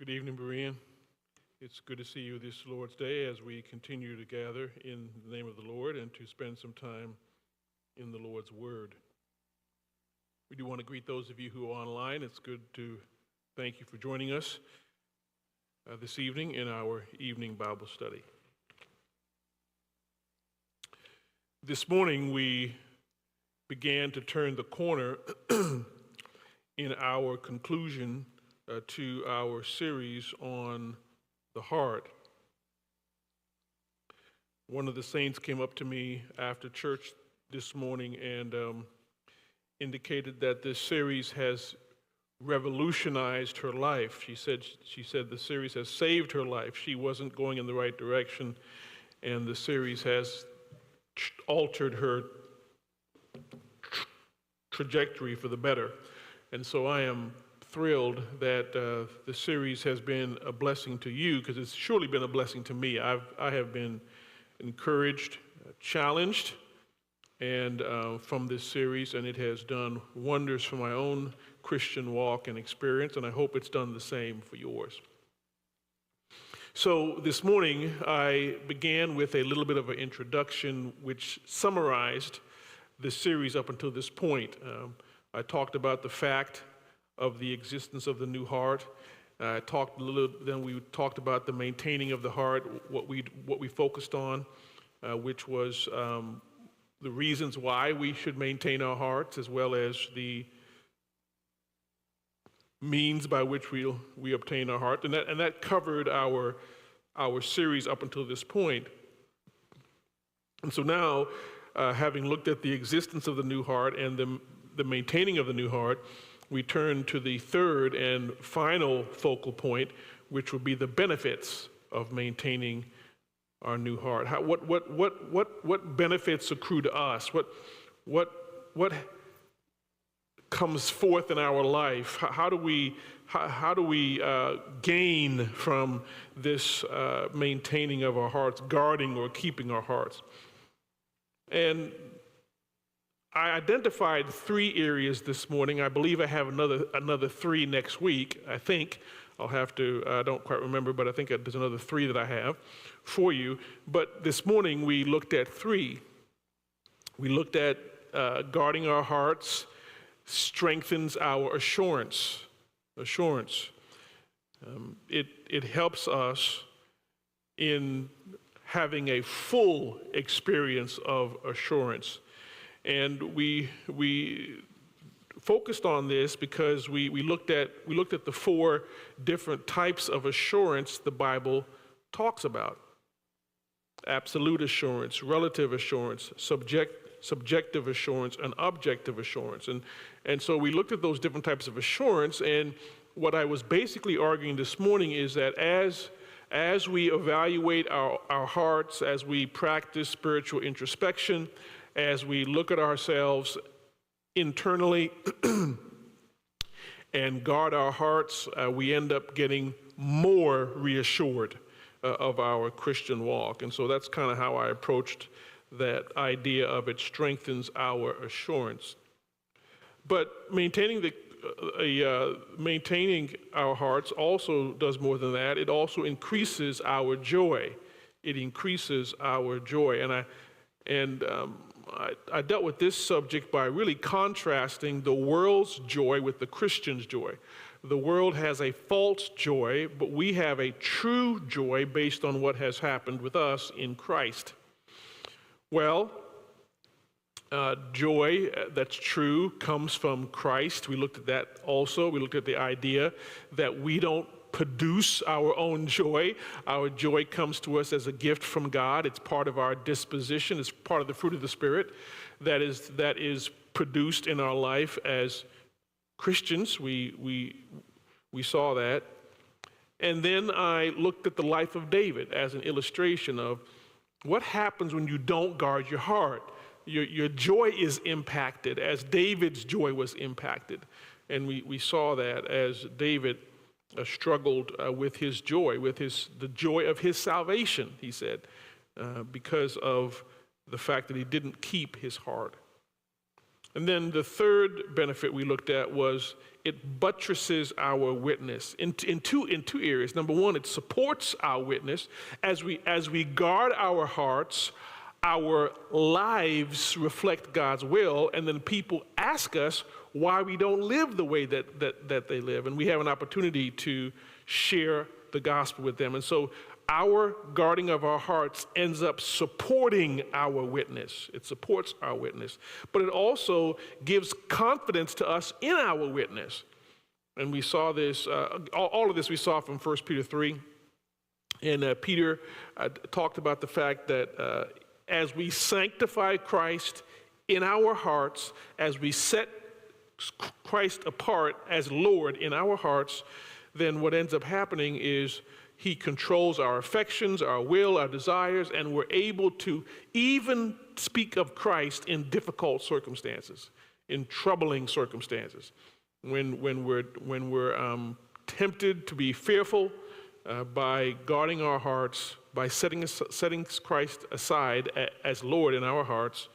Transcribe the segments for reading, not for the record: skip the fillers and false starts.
Good evening, Berean. It's good to see you this Lord's Day as we continue to gather in the name of the Lord and to spend some time in the Lord's Word. We do want to greet those of you who are online. It's good to thank you for joining us this evening in our evening Bible study. This morning we began to turn the corner in our conclusion to our series on the heart. One of the saints came up to me after church this morning and indicated that this series has revolutionized her life. She said the series has saved her life. She wasn't going in the right direction, and the series has altered her trajectory for the better. And so I am thrilled that the series has been a blessing to you, because it's surely been a blessing to me. I have been encouraged, challenged, and from this series, and it has done wonders for my own Christian walk and experience, and I hope it's done the same for yours. So this morning, I began with a little bit of an introduction which summarized the series up until this point. I talked about the fact of the existence of the new heart. Then we talked about the maintaining of the heart, what we focused on, which was the reasons why we should maintain our hearts, as well as the means by which we obtain our heart, and that covered our series up until this point. And so now, having looked at the existence of the new heart and the maintaining of the new heart, we turn to the third and final focal point, which would be the benefits of maintaining our new heart. What benefits accrue to us? What comes forth in our life? How do we gain from this maintaining of our hearts, guarding or keeping our hearts? And I identified 3 areas this morning. I believe I have another 3 next week. I think I'll have to, I don't quite remember, but I think there's another 3 that I have for you. But this morning we looked at 3. We looked at guarding our hearts strengthens our assurance. It helps us in having a full experience of assurance. And we focused on this because we looked at the 4 different types of assurance the Bible talks about: absolute assurance, relative assurance, subjective assurance, and objective assurance. And so we looked at those different types of assurance. And what I was basically arguing this morning is that as we evaluate our hearts, as we practice spiritual introspection, as we look at ourselves internally and guard our hearts, we end up getting more reassured of our Christian walk. And so that's kind of how I approached that idea of it strengthens our assurance. But maintaining our hearts also does more than that. It also increases our joy. It increases our joy. And I dealt with this subject by really contrasting the world's joy with the Christian's joy. The world has a false joy, but we have a true joy based on what has happened with us in Christ. Well, joy that's true comes from Christ. We looked at that also. We looked at the idea that we don't produce our own joy. Our joy comes to us as a gift from God. It's part of our disposition. It's part of the fruit of the Spirit that is produced in our life as Christians. We saw that. And then I looked at the life of David as an illustration of what happens when you don't guard your heart. Your joy is impacted as David's joy was impacted. And we saw that as David struggled with his joy, the joy of his salvation, he said, because of the fact that he didn't keep his heart. And then the third benefit we looked at was it buttresses our witness in two areas. Number one, it supports our witness. As we guard our hearts, our lives reflect God's will, and then people ask us why we don't live the way that they live. And we have an opportunity to share the gospel with them. And so our guarding of our hearts ends up supporting our witness. It supports our witness. But it also gives confidence to us in our witness. And we saw this, all of this we saw from 1 Peter 3. And Peter talked about the fact that as we sanctify Christ in our hearts, as we set Christ apart as Lord in our hearts, then what ends up happening is he controls our affections, our will, our desires, and we're able to even speak of Christ in difficult circumstances, in troubling circumstances. When we're tempted to be fearful, by guarding our hearts, by setting Christ aside as Lord in our hearts,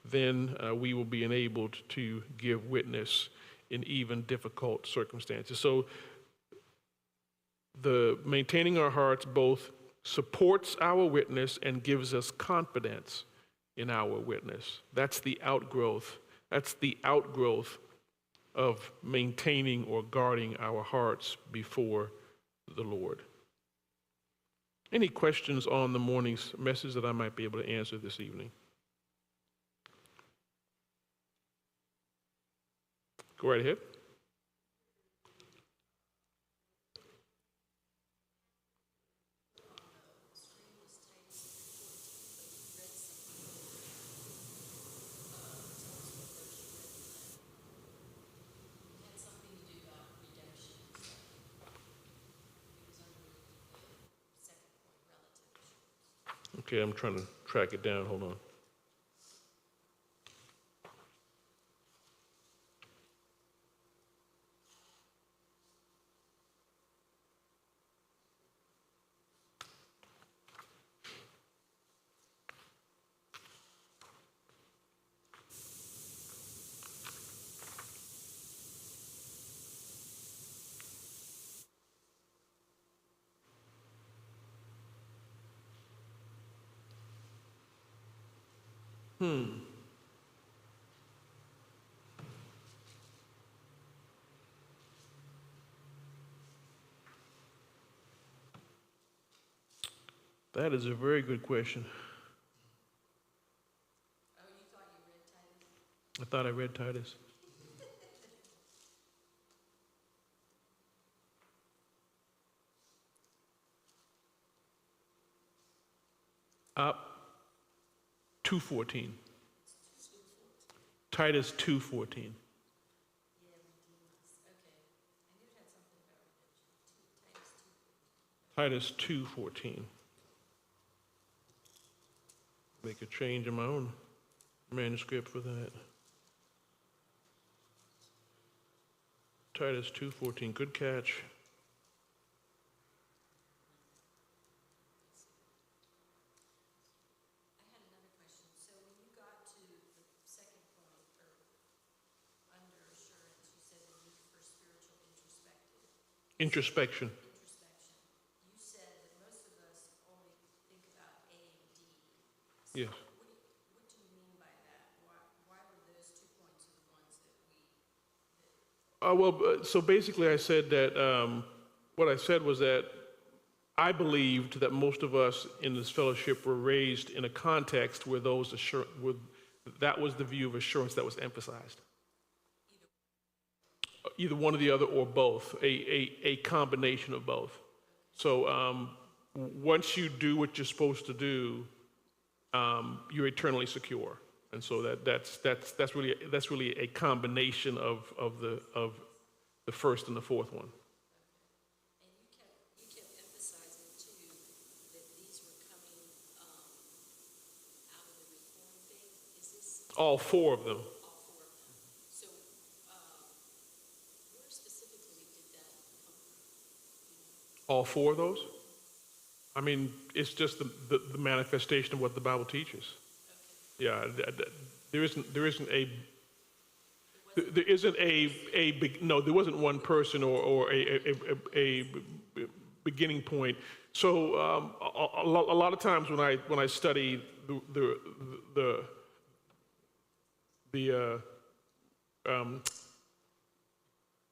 then we will be enabled to give witness in even difficult circumstances. So the maintaining our hearts both supports our witness and gives us confidence in our witness. That's the outgrowth. That's the outgrowth of maintaining or guarding our hearts before the Lord. Any questions on the morning's message that I might be able to answer this evening? Go right ahead. Okay, I'm trying to track it down. Hold on. That is a very good question. Oh, you thought you read Titus? I thought I read Titus. Up 2:14. Titus 2:14. Yeah, redeem us. Okay. I knew it had something about redemption. Titus 2:14. Make a change in my own manuscript for that. Titus 2:14. Good catch. I had another question. So when you got to the second point, or under assurance, you said the need for spiritual Introspection. introspection. You said that most of us only think about A and D. So Yes. what do you mean by that? Why were those 2 points the ones that So basically I said that, what I said was that I believed that most of us in this fellowship were raised in a context where that was the view of assurance that was emphasized. Either one or the other or both, a combination of both. So once you do what you're supposed to do, you're eternally secure. And so that's really a combination of the first and the fourth one. And you kept emphasizing too that these were coming out of the Reformed faith. Is this All four of them. all four of them? So where specifically did that come from? All four of those? I mean, it's just the manifestation of what the Bible teaches. Yeah, there isn't There isn't a big, no, there wasn't one person or a beginning point. So a lot of times when I study the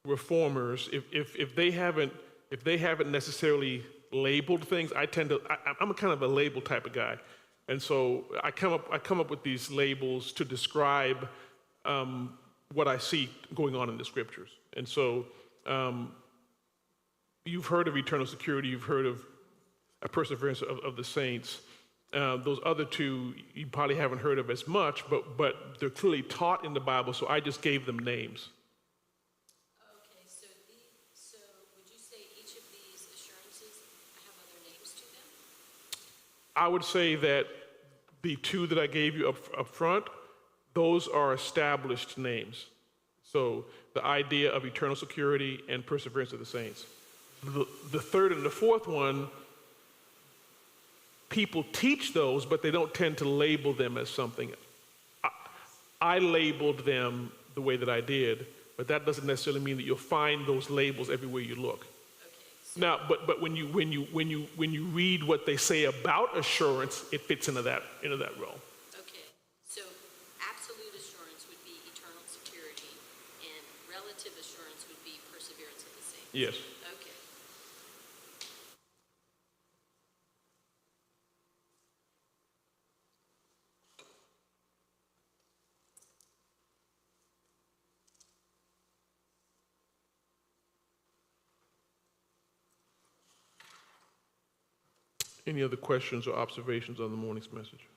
reformers, if they haven't necessarily labeled things, I'm a kind of a label type of guy, and so I come up with these labels to describe what I see going on in the scriptures. And so you've heard of eternal security, you've heard of a perseverance of the saints. Those other two you probably haven't heard of as much, but they're clearly taught in the Bible, so I just gave them names. Okay, so would you say each of these assurances have other names to them? I would say that the two that I gave you up front, those are established names. So the idea of eternal security and perseverance of the saints. The third and the fourth one, people teach those, but they don't tend to label them as something. I labeled them the way that I did, but that doesn't necessarily mean that you'll find those labels everywhere you look. Okay, so Now, but when you read what they say about assurance, it fits into that realm. okay, so absolute assurance would be eternal security, and relative assurance would be perseverance of the saints. Yes. Okay. Any other questions or observations on the morning's message?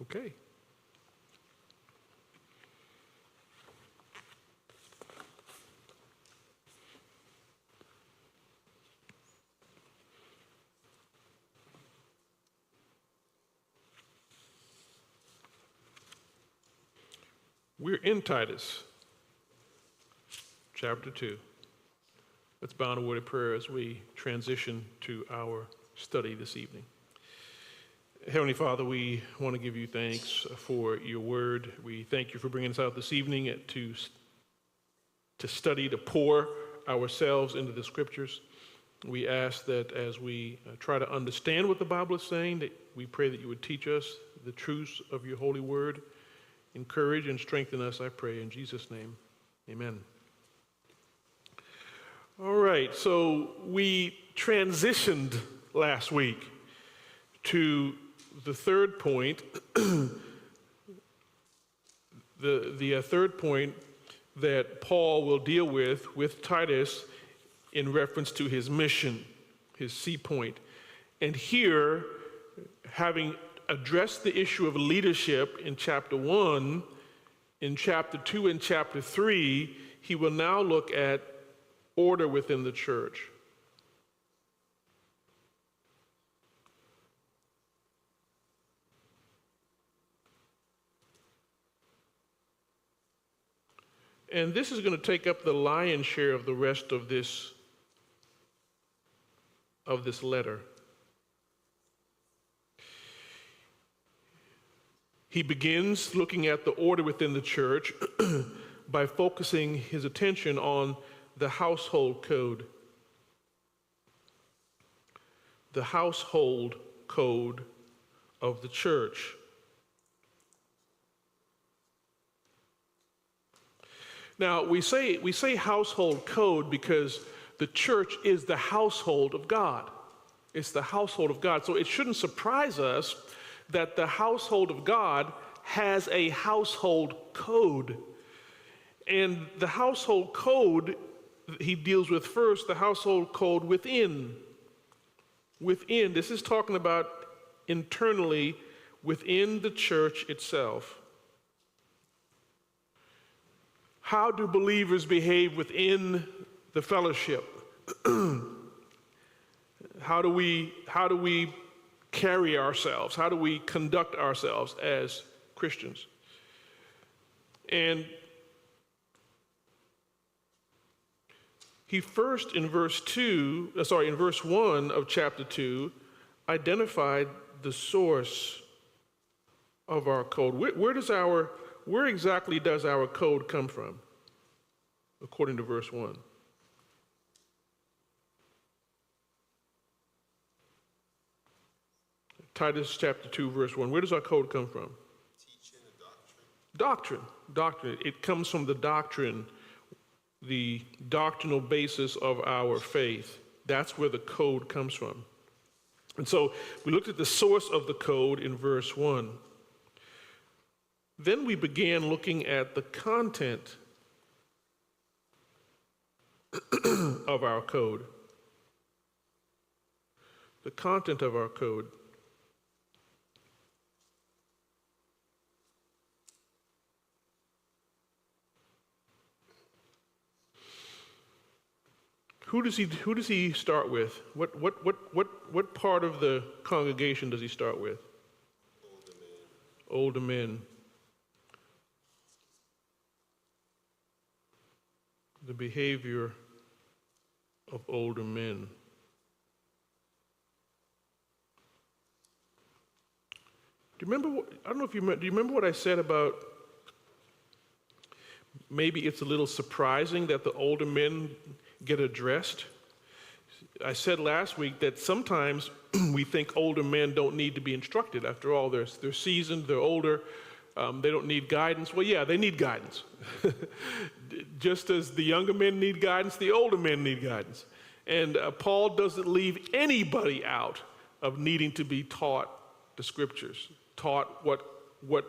Okay. We're in Titus, chapter 2. Let's bow in a word of prayer as we transition to our study this evening. Heavenly Father, we want to give you thanks for your word. We thank you for bringing us out this evening to study, to pour ourselves into the scriptures. We ask that as we try to understand what the Bible is saying, that we pray that you would teach us the truths of your holy word. Encourage and strengthen us, I pray, in Jesus' name. Amen. All right, so we transitioned last week to the third point, the third point that Paul will deal with Titus in reference to his mission, his C point. And here, having addressed the issue of leadership in chapter 1, in chapter 2 and chapter 3, he will now look at order within the church. And this is going to take up the lion's share of the rest of this letter. He begins looking at the order within the church by focusing his attention on the household code. The household code of the church. Now, we say household code because the church is the household of God. It's the household of God. So it shouldn't surprise us that the household of God has a household code. And the household code he deals with first, the household code within. Within, this is talking about internally within the church itself. How do believers behave within the fellowship? How do we carry ourselves? How do we conduct ourselves as Christians? And he first, in verse 1 of chapter 2, identified the source of our code. Where exactly does our code come from, according to verse 1? Titus chapter 2, verse 1. Where does our code come from? Teaching and doctrine. Doctrine. It comes from the doctrine, the doctrinal basis of our faith. That's where the code comes from. And so we looked at the source of the code in verse 1. Then we began looking at the content of our code. The content of our code. Who does he start with? What part of the congregation does he start with? Older men. The behavior of older men. Do you remember I don't know if you remember, do you remember what I said about maybe it's a little surprising that the older men get addressed? I said last week that sometimes we think older men don't need to be instructed. After all, they're seasoned, they're older, they don't need guidance. Well, yeah, they need guidance. Just as the younger men need guidance, the older men need guidance. And Paul doesn't leave anybody out of needing to be taught the scriptures, taught what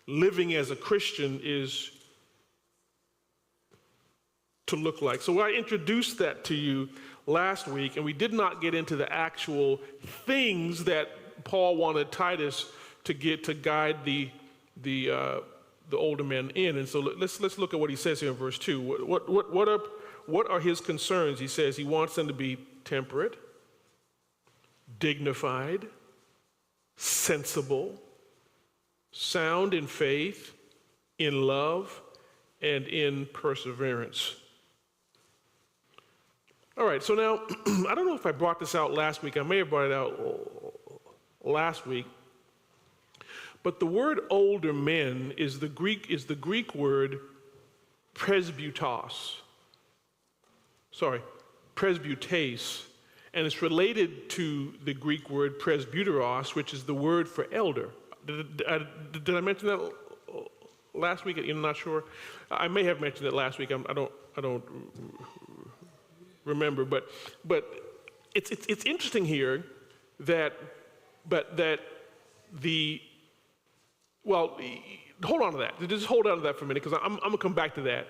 living as a Christian is to look like. So I introduced that to you last week, and we did not get into the actual things that Paul wanted Titus to get to guide the older men in. And so let's look at what he says here in verse 2. What are his concerns? He says he wants them to be temperate, dignified, sensible, sound in faith, in love, and in perseverance. All right, so now, I don't know if I brought this out last week. I may have brought it out last week. But the word older men is the Greek word presbytos. Presbytes. And it's related to the Greek word presbyteros, which is the word for elder. Did I mention that last week? I'm not sure. I may have mentioned it last week. I don't remember, but it's interesting here that hold on to that. Just hold on to that for a minute, because I'm going to come back to that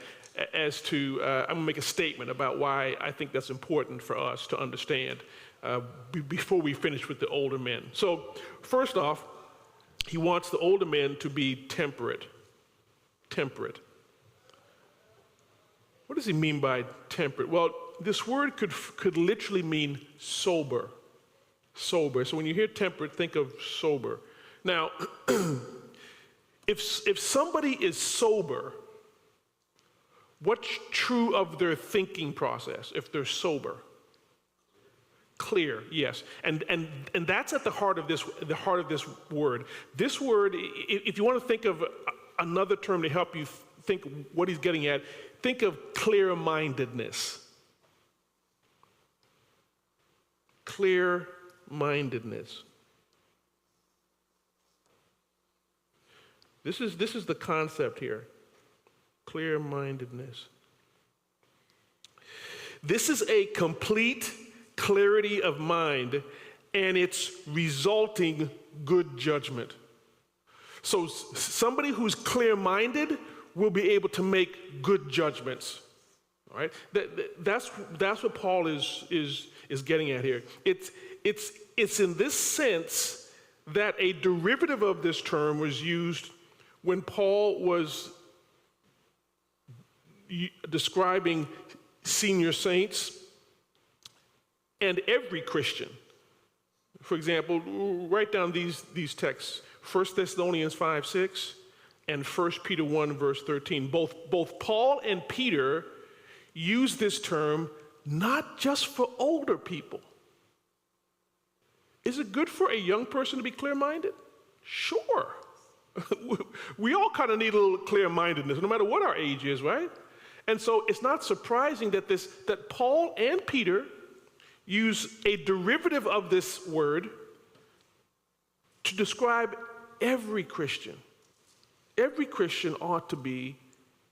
as to, I'm going to make a statement about why I think that's important for us to understand before we finish with the older men. So first off, he wants the older men to be temperate. Temperate. What does he mean by temperate? Well, this word could literally mean sober. Sober. So when you hear temperate, think of sober. Now, if somebody is sober, what's true of their thinking process if they're sober? Clear, yes. And that's at the heart of this word. This word, if you want to think of another term to help you think what he's getting at, think of clear-mindedness. Clear-mindedness. This is the concept here. Clear-mindedness. This is a complete clarity of mind and its resulting good judgment. So somebody who's clear-minded will be able to make good judgments. All right? That's what Paul is getting at here. It's in this sense that a derivative of this term was used when Paul was describing senior saints and every Christian. For example, write down these texts, 1 Thessalonians 5:6 and 1 Peter 1, verse 13. Both Paul and Peter use this term not just for older people. Is it good for a young person to be clear-minded? Sure. We all kind of need a little clear-mindedness, no matter what our age is, right? And so it's not surprising that Paul and Peter use a derivative of this word to describe every Christian. Every Christian ought to be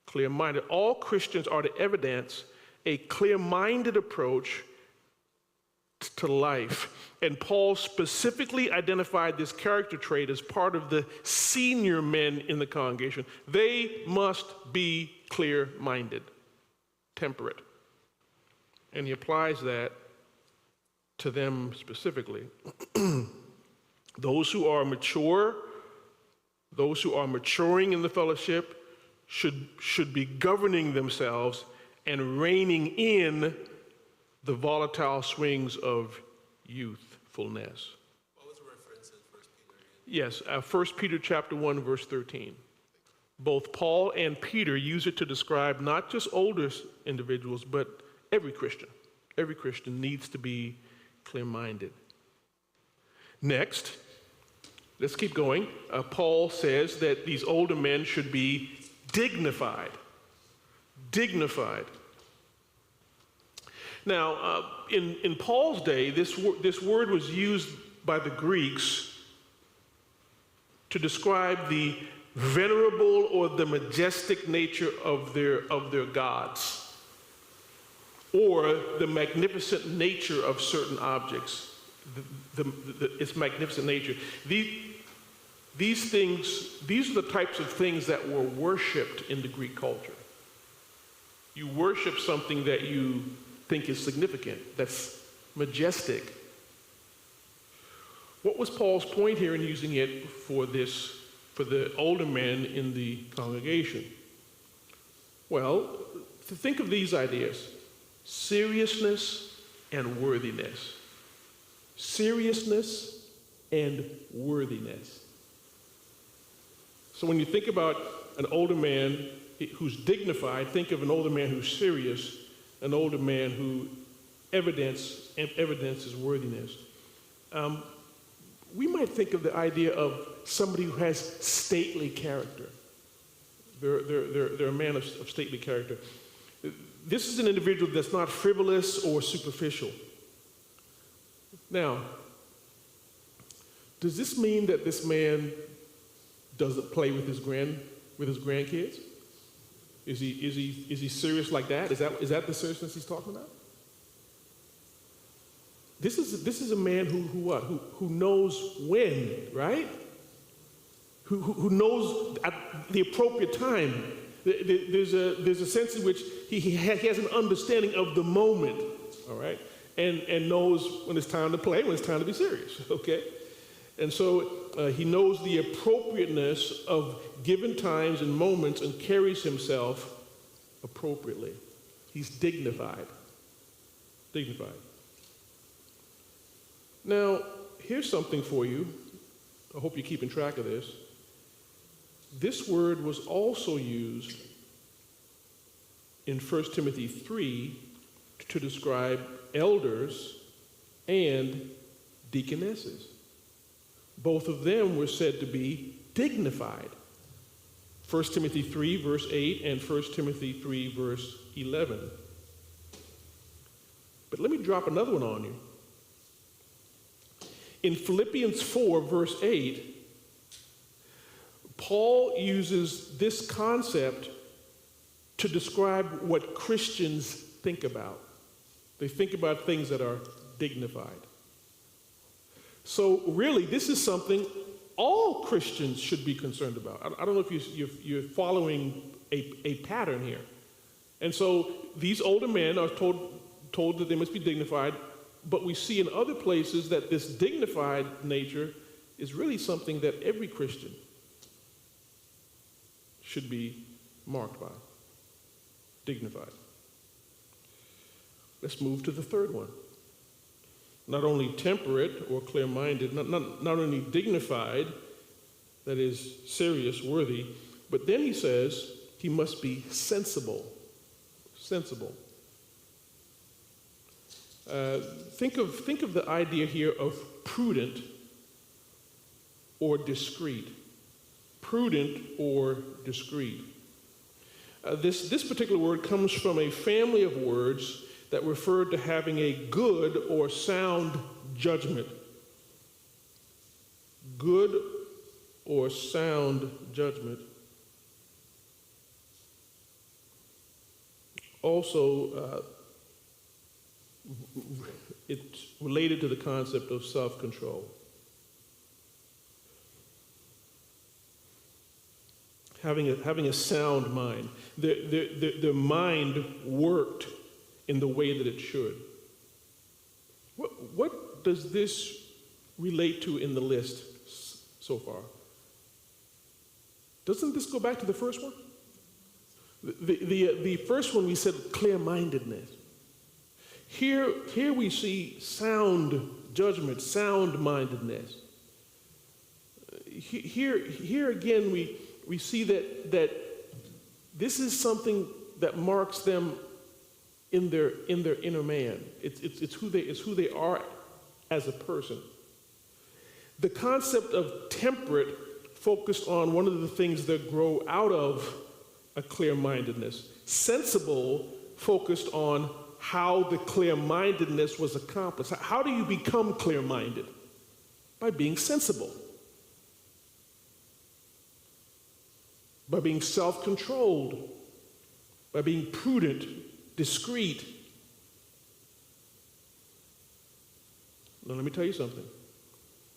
clear-minded. All Christians are to evidence a clear-minded approach to life. And Paul specifically identified this character trait as part of the senior men in the congregation. They must be clear-minded, temperate. And he applies that to them specifically. Those who are mature, those who are maturing in the fellowship should be governing themselves and reining in the volatile swings of youthfulness. What was the reference in 1 Peter again? Yes, 1 Peter chapter 1, verse 13. Both Paul and Peter use it to describe not just older individuals, but every Christian. Every Christian needs to be clear-minded. Next, let's keep going. Paul says that these older men should be dignified. Dignified. Now, in Paul's day, this word was used by the Greeks to describe the venerable or the majestic nature of their gods, or the magnificent nature of certain objects. Its magnificent nature. These are the types of things that were worshipped in the Greek culture. You worship something that you think is significant, that's majestic. What was Paul's point here in using it for the older men in the congregation? Well, to think of these ideas: seriousness and worthiness. Seriousness and worthiness. So when you think about an older man who's dignified, think of an older man who's serious, an older man who evidences worthiness. We might think of the idea of somebody who has stately character. They're a man of stately character. This is an individual that's not frivolous or superficial. Now, does this mean that this man doesn't play with his grandkids? Is he serious like that? Is that the seriousness he's talking about? This is a man who knows when, right? Who knows at the appropriate time. There's a sense in which he has an understanding of the moment, all right, and knows when it's time to play, when it's time to be serious, okay? And so he knows the appropriateness of given times and moments and carries himself appropriately. He's dignified. Dignified. Now, here's something for you. I hope you're keeping track of this. This word was also used in 1 Timothy 3 to describe elders and deaconesses. Both of them were said to be dignified. 1 Timothy 3, verse 8, and 1 Timothy 3, verse 11. But let me drop another one on you. In Philippians 4, verse 8, Paul uses this concept to describe what Christians think about. They think about things that are dignified. So really, this is something all Christians should be concerned about. I don't know if you're following a pattern here. And so these older men are told that they must be dignified, but we see in other places that this dignified nature is really something that every Christian should be marked by. Dignified. Let's move to the third one. Not only temperate or clear-minded, not only dignified, that is serious, worthy, But then he says he must be sensible. Sensible. Think of the idea here of prudent or discreet. Prudent or discreet. This particular word comes from a family of words that referred to having a good or sound judgment. Good or sound judgment. Also, it's related to the concept of self-control. Having a sound mind. The mind worked in the way that it should. What does this relate to in the list so far? Doesn't this go back to the first one? The first one we said clear-mindedness. Here we see sound judgment, sound-mindedness. Here again we see that this is something that marks them in their inner man. It's who they are as a person. The concept of temperate focused on one of the things that grow out of a clear-mindedness. Sensible focused on how the clear-mindedness was accomplished. How do you become clear-minded? By being sensible. By being self-controlled. By being prudent, discreet. Now let me tell you something.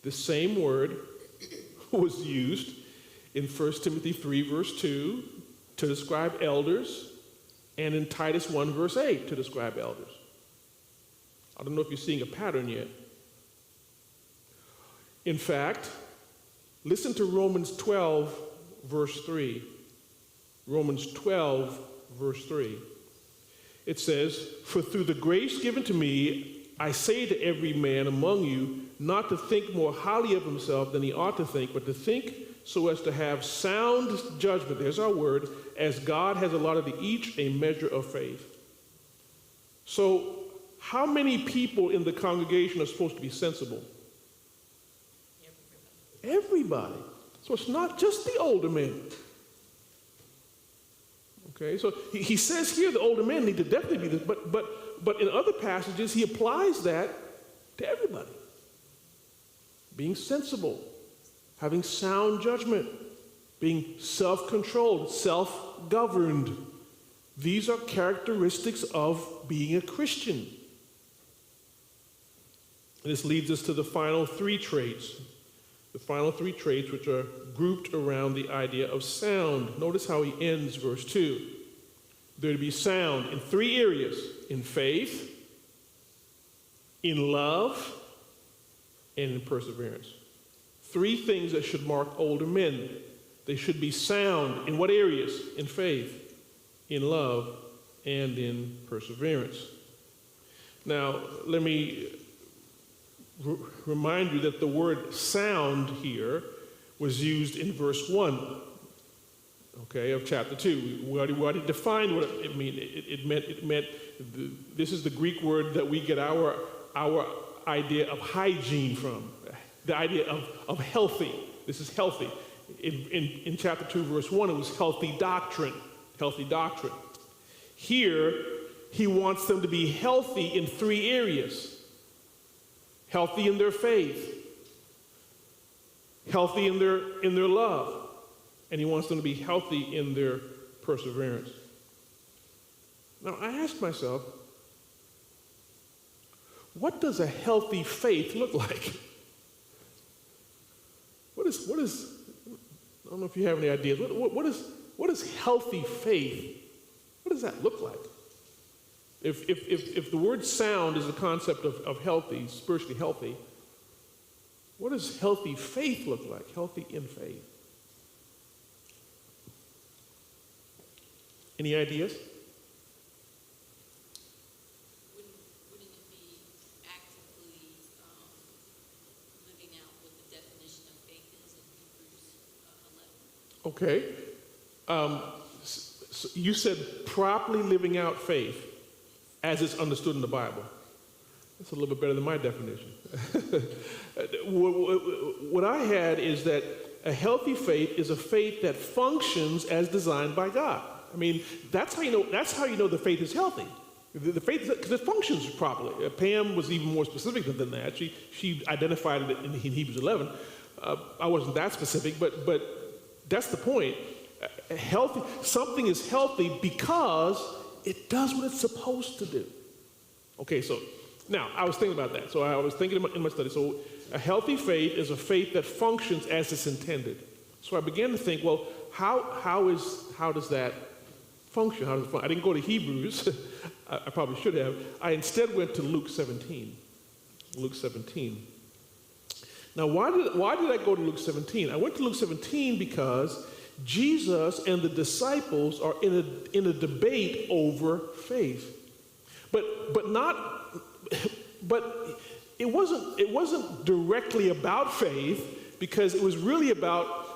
The same word was used in 1 Timothy 3 verse 2 to describe elders, and in Titus 1 verse 8 to describe elders. I don't know if you're seeing a pattern yet. In fact, listen to Romans 12 verse 3. Romans 12 verse 3. It says, "For through the grace given to me, I say to every man among you, not to think more highly of himself than he ought to think, but to think so as to have sound judgment," there's our word, "as God has allotted to each a measure of faith." So, how many people in the congregation are supposed to be sensible? Everybody. So it's not just the older men. Okay, so he says here the older men need to definitely be this, but in other passages he applies that to everybody. Being sensible, having sound judgment, being self-controlled, self-governed. These are characteristics of being a Christian. This leads us to the final three traits. The final three traits which are grouped around the idea of sound. Notice how he ends verse 2. They're to be sound in three areas: in faith, in love, and in perseverance. Three things that should mark older men. They should be sound in what areas? In faith, in love, and in perseverance. Now, let me remind you that the word sound here was used in verse 1, okay, of chapter 2. We already defined what it meant. It meant this is the Greek word that we get our idea of hygiene from. The idea of healthy. This is healthy. In chapter 2, verse 1, it was healthy doctrine. Healthy doctrine. Here, he wants them to be healthy in three areas. Healthy in their faith. Healthy in their love. And he wants them to be healthy in their perseverance. Now, I ask myself, what does a healthy faith look like? What is I don't know if you have any ideas. What is healthy faith? What does that look like? If the word sound is the concept of healthy, spiritually healthy, what does healthy faith look like? Healthy in faith. Any ideas? Wouldn't it be actively living out what the definition of faith is in Hebrews 11? Okay. So you said properly living out faith as it's understood in the Bible. That's a little bit better than my definition. What I had is that a healthy faith is a faith that functions as designed by God. I mean, that's how you know the faith is healthy. The faith, because it functions properly. Pam was even more specific than that. She identified it in Hebrews 11. I wasn't that specific, but that's the point. Something is healthy because it does what it's supposed to do. Okay, so now I was thinking about that. So I was thinking in my study. So a healthy faith is a faith that functions as it's intended. So I began to think, well, how does that function? I didn't go to Hebrews. I probably should have. I instead went to Luke 17. Luke 17. Now, why did I go to Luke 17? I went to Luke 17 because Jesus and the disciples are in a debate over faith. But it wasn't directly about faith, because it was really about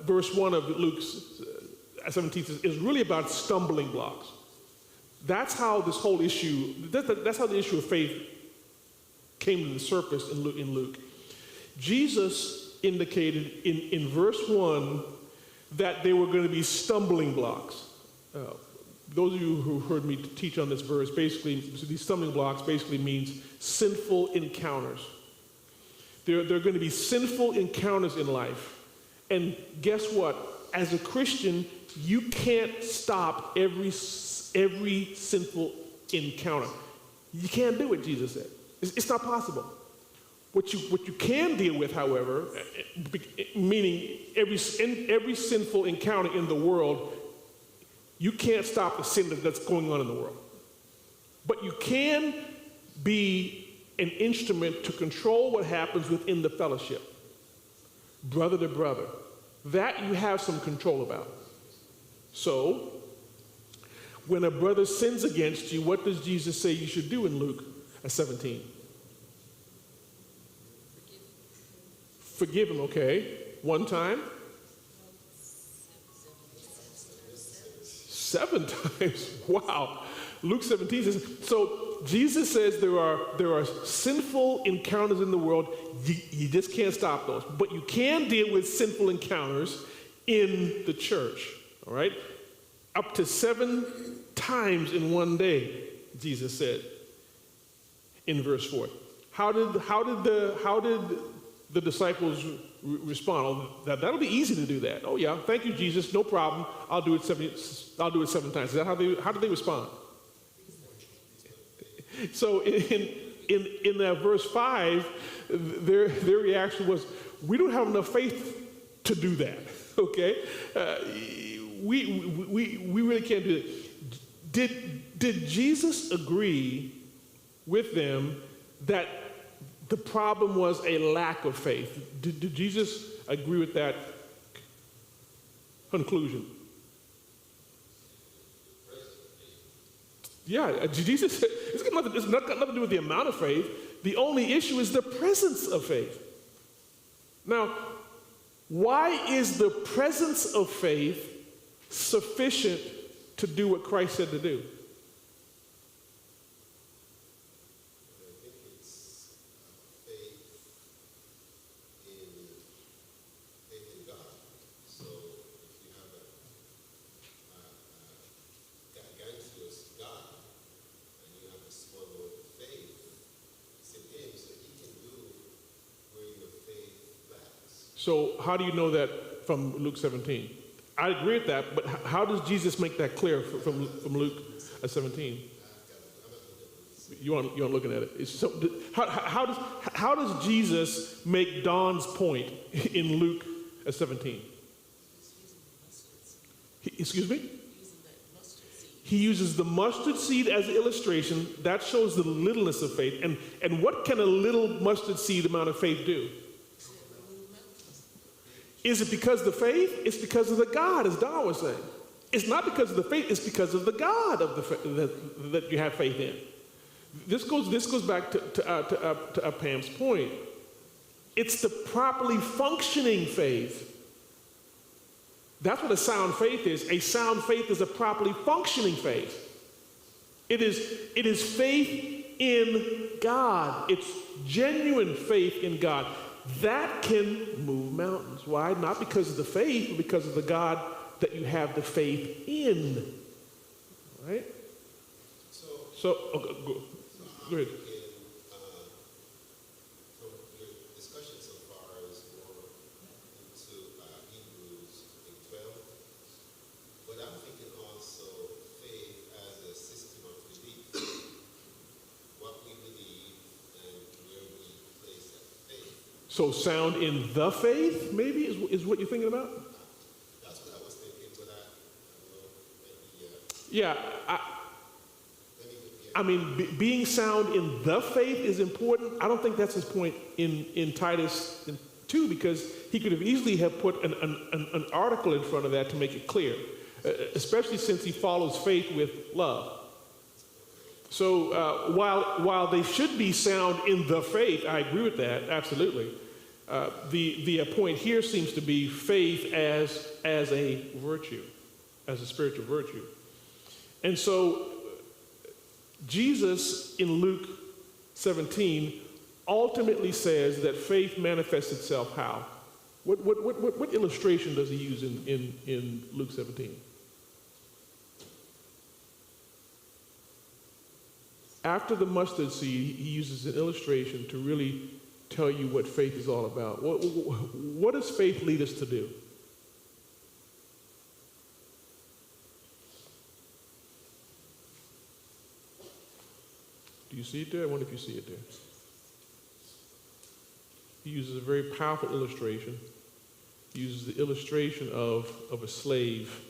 verse 1 of Luke 17 is really about stumbling blocks. That's how this whole issue, that's how the issue of faith came to the surface in Luke. Jesus indicated in verse 1 that there were going to be stumbling blocks. Those of you who heard me teach on this verse, basically, these stumbling blocks basically means sinful encounters. There are going to be sinful encounters in life. And guess what? As a Christian, you can't stop every sinful encounter. You can't do it, Jesus said. It's not possible. What you can deal with, however, meaning every sinful encounter in the world, you can't stop the sin that's going on in the world. But you can be an instrument to control what happens within the fellowship, brother to brother. That you have some control about. So, when a brother sins against you, what does Jesus say you should do in Luke 17? Forgive him, okay. One time? 7 times. Wow. Luke 17 says, so Jesus says there are sinful encounters in the world. You just can't stop those. But you can deal with sinful encounters in the church. All right? Up to 7 times in one day, Jesus said in verse 4. How did the disciples respond? Oh, that'll be easy to do that. Oh yeah, thank you, Jesus. No problem. I'll do it 7 times. Is that how did they respond? So in that verse 5, their reaction was, we don't have enough faith to do that. Okay, we really can't do it. Did Jesus agree with them that the problem was a lack of faith? Did Jesus agree with that conclusion? Yeah, Jesus, it's got nothing to do with the amount of faith. The only issue is the presence of faith. Now, why is the presence of faith sufficient to do what Christ said to do? So how do you know that from Luke 17? I agree with that, but how does Jesus make that clear from Luke 17? You aren't looking at it. So, how does Jesus make Don's point in Luke 17? Excuse me? He uses the mustard seed as an illustration. That shows the littleness of faith. And what can a little mustard seed amount of faith do? Is it because of the faith? It's because of the God, as Don was saying. It's not because of the faith, it's because of the God of that you have faith in. This goes back to Pam's point. It's the properly functioning faith That's what a sound faith is. A sound faith is a properly functioning faith. It is faith in God. It's genuine faith in God. That can move mountains. Why? Not because of the faith, but because of the God that you have the faith in. Right? So go ahead. From your discussion so far is more into Hebrews 12, but I'm thinking also faith as a system of belief. What we believe and where we place that faith. So sound in the faith, maybe, is what you're thinking about? That's what I was thinking, but I don't know, maybe, Yeah, I mean, being sound in the faith is important. I don't think that's his point in Titus 2, because he could have easily have put an article in front of that to make it clear, especially since he follows faith with love. So while they should be sound in the faith, I agree with that, absolutely. The point here seems to be faith as a virtue, as a spiritual virtue. And so Jesus in Luke 17 ultimately says that faith manifests itself how? What illustration does he use in Luke 17? After the mustard seed, he uses an illustration to really tell you what faith is all about. What does faith lead us to do? Do you see it there? I wonder if you see it there. He uses a very powerful illustration. He uses the illustration of a slave.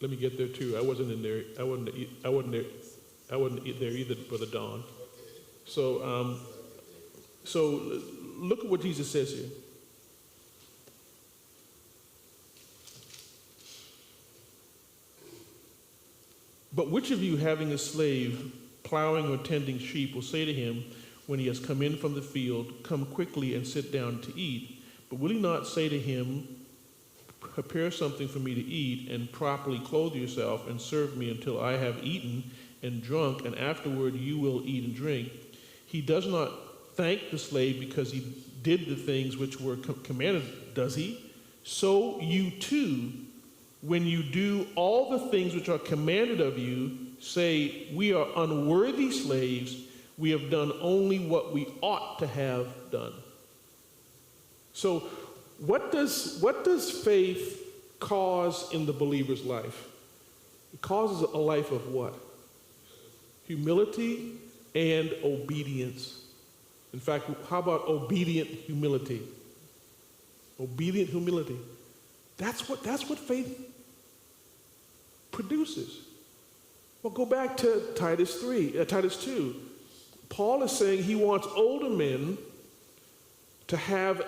Let me get there too. I wasn't in there. I wasn't there either, Brother Don. So look at what Jesus says here. But which of you, having a slave plowing or tending sheep, will say to him when he has come in from the field, "Come quickly and sit down to eat"? But will he not say to him, "Prepare something for me to eat, and properly clothe yourself, and serve me until I have eaten and drunk, and afterward you will eat and drink"? He does not thank the slave because he did the things which were commanded, does he? So you too, when you do all the things which are commanded of you, say, "We are unworthy slaves. We have done only what we ought to have done." So what does faith cause in the believer's life? It causes a life of what? Humility and obedience. In fact, how about obedient humility? Obedient humility. That's what faith produces. Well, go back to Titus 2. Paul is saying he wants older men to have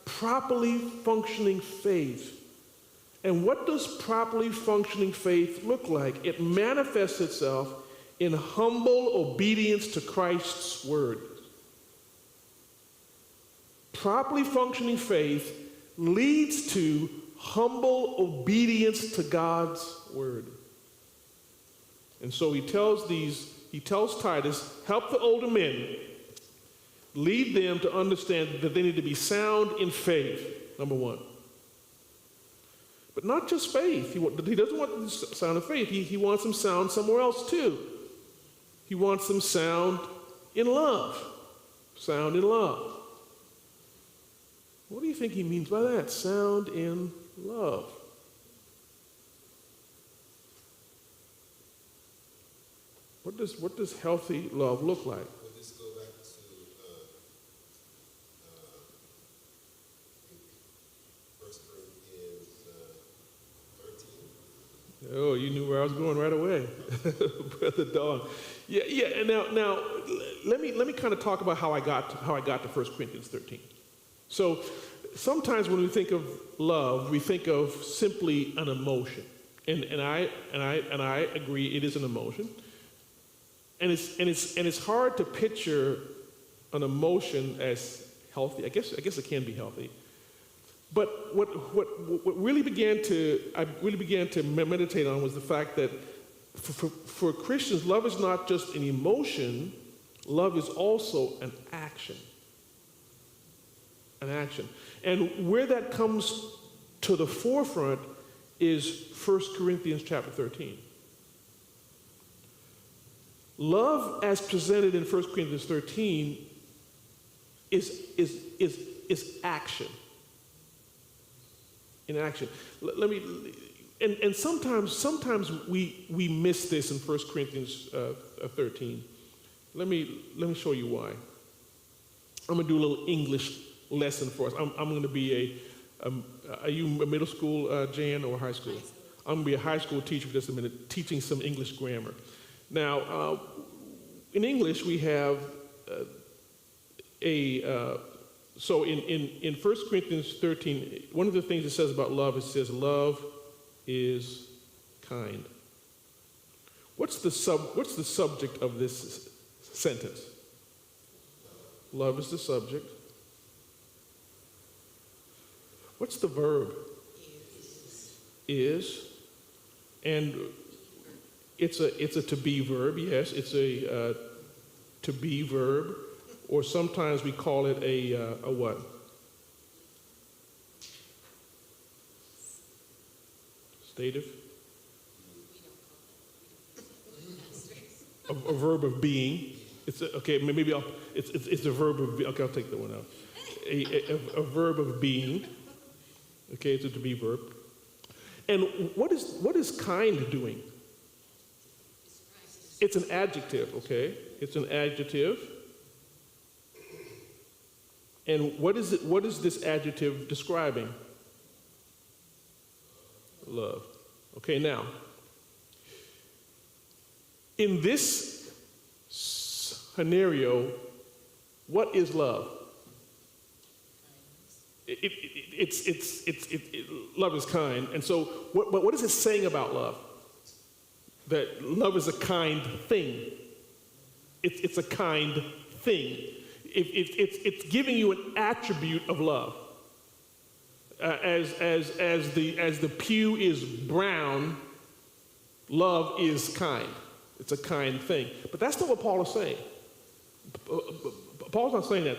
properly functioning faith. And what does properly functioning faith look like? It manifests itself in humble obedience to Christ's word. Properly functioning faith leads to humble obedience to God's word. And so he tells Titus, help the older men, lead them to understand that they need to be sound in faith, number one. But not just faith. He doesn't want them sound in faith. He wants them sound somewhere else too. He wants them sound in love. Sound in love. What do you think he means by that? Sound in love. What does healthy love look like? Would this go back to 1 Corinthians 13? Oh, you knew where I was going right away, Brother Don. Yeah. And now, let me kind of talk about how I got to 1 Corinthians 13. So, sometimes when we think of love, we think of simply an emotion, and I agree it is an emotion. And it's hard to picture an emotion as healthy. I guess it can be healthy. But what really I really began to meditate on was the fact that for Christians, love is not just an emotion, love is also an action. An action. And where that comes to the forefront is 1 Corinthians chapter 13. Love as presented in 1 Corinthians 13 is action. In action. Let me, and sometimes we miss this in 1 Corinthians 13. Let me show you why. I'm going to do a little English lesson for us. I'm going to be are you a middle school, Jan, or high school? I'm going to be a high school teacher for just a minute, teaching some English grammar. Now, in English, we have so in 1 Corinthians 13, one of the things it says about love, it says love is kind. What's the subject of this sentence? Love is the subject. What's the verb? Is. And it's a to be verb, yes. It's a to be verb. Or sometimes we call it a what? Stative? A verb of being. It's okay. Maybe it's a verb of. Okay, I'll take that one out. A verb of being. Okay, it's a to be verb. And what is kind doing? It's an adjective. Okay, it's an adjective. And what is it? What is this adjective describing? Love. Okay, now, in this scenario, what is love? Love is kind. And so what is it saying about love? That love is a kind thing. It's a kind thing. It's giving you an attribute of love. As the pew is brown, love is kind. It's a kind thing. But that's not what Paul is saying. Paul's not saying that.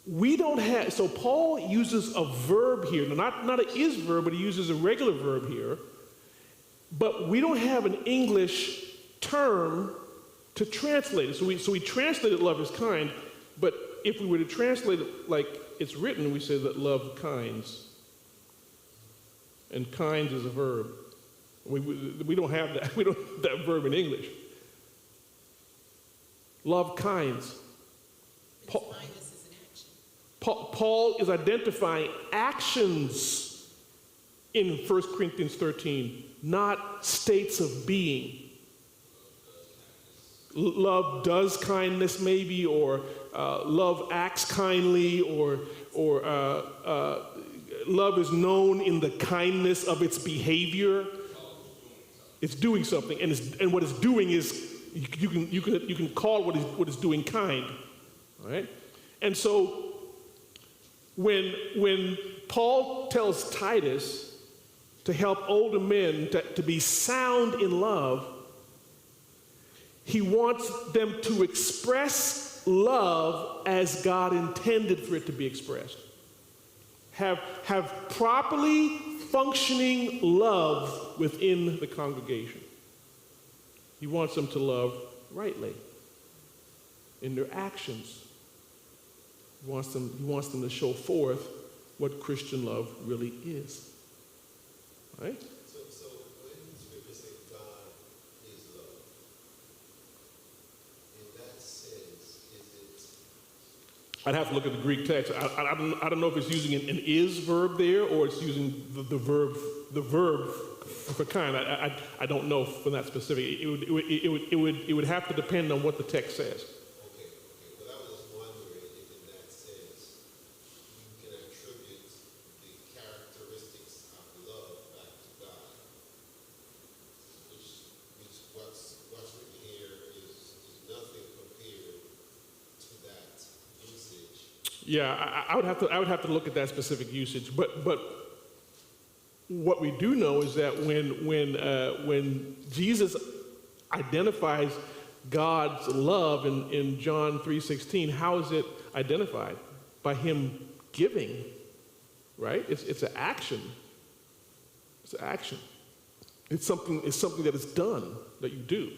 We don't have, so Paul uses a verb here, not an is verb, but he uses a regular verb here. But we don't have an English term to translate it. So we translated love is kind, but if we were to translate it like it's written, we say that love kinds. And kinds is a verb. We don't have that. We don't have that verb in English. Love kinds. Paul is identifying actions in 1 Corinthians 13, not states of being. Love does kindness maybe, or love acts kindly, or love is known in the kindness of its behavior. It's doing something, and what it's doing is you can call what it's doing kind, all right? And so when Paul tells Titus to help older men to be sound in love, he wants them to express love as God intended for it to be expressed. Have properly functioning love within the congregation. He wants them to love rightly in their actions. He wants them to show forth what Christian love really is. Right? So when Scripture says God is love, in that sense, is it? I'd have to look at the Greek text. I don't know if it's using an is verb there or it's using the verb for kind. I don't know from that specific. It would have to depend on what the text says. Okay. But I was just wondering if in that sense you can attribute the characteristics of love back to God, which what's written here is nothing compared to that usage. Yeah, I would have to look at that specific usage. But what we do know is that when Jesus identifies God's love in John 3:16, how is it identified? By him giving, right? It's an action. It's an action. It's something that is done, that you do.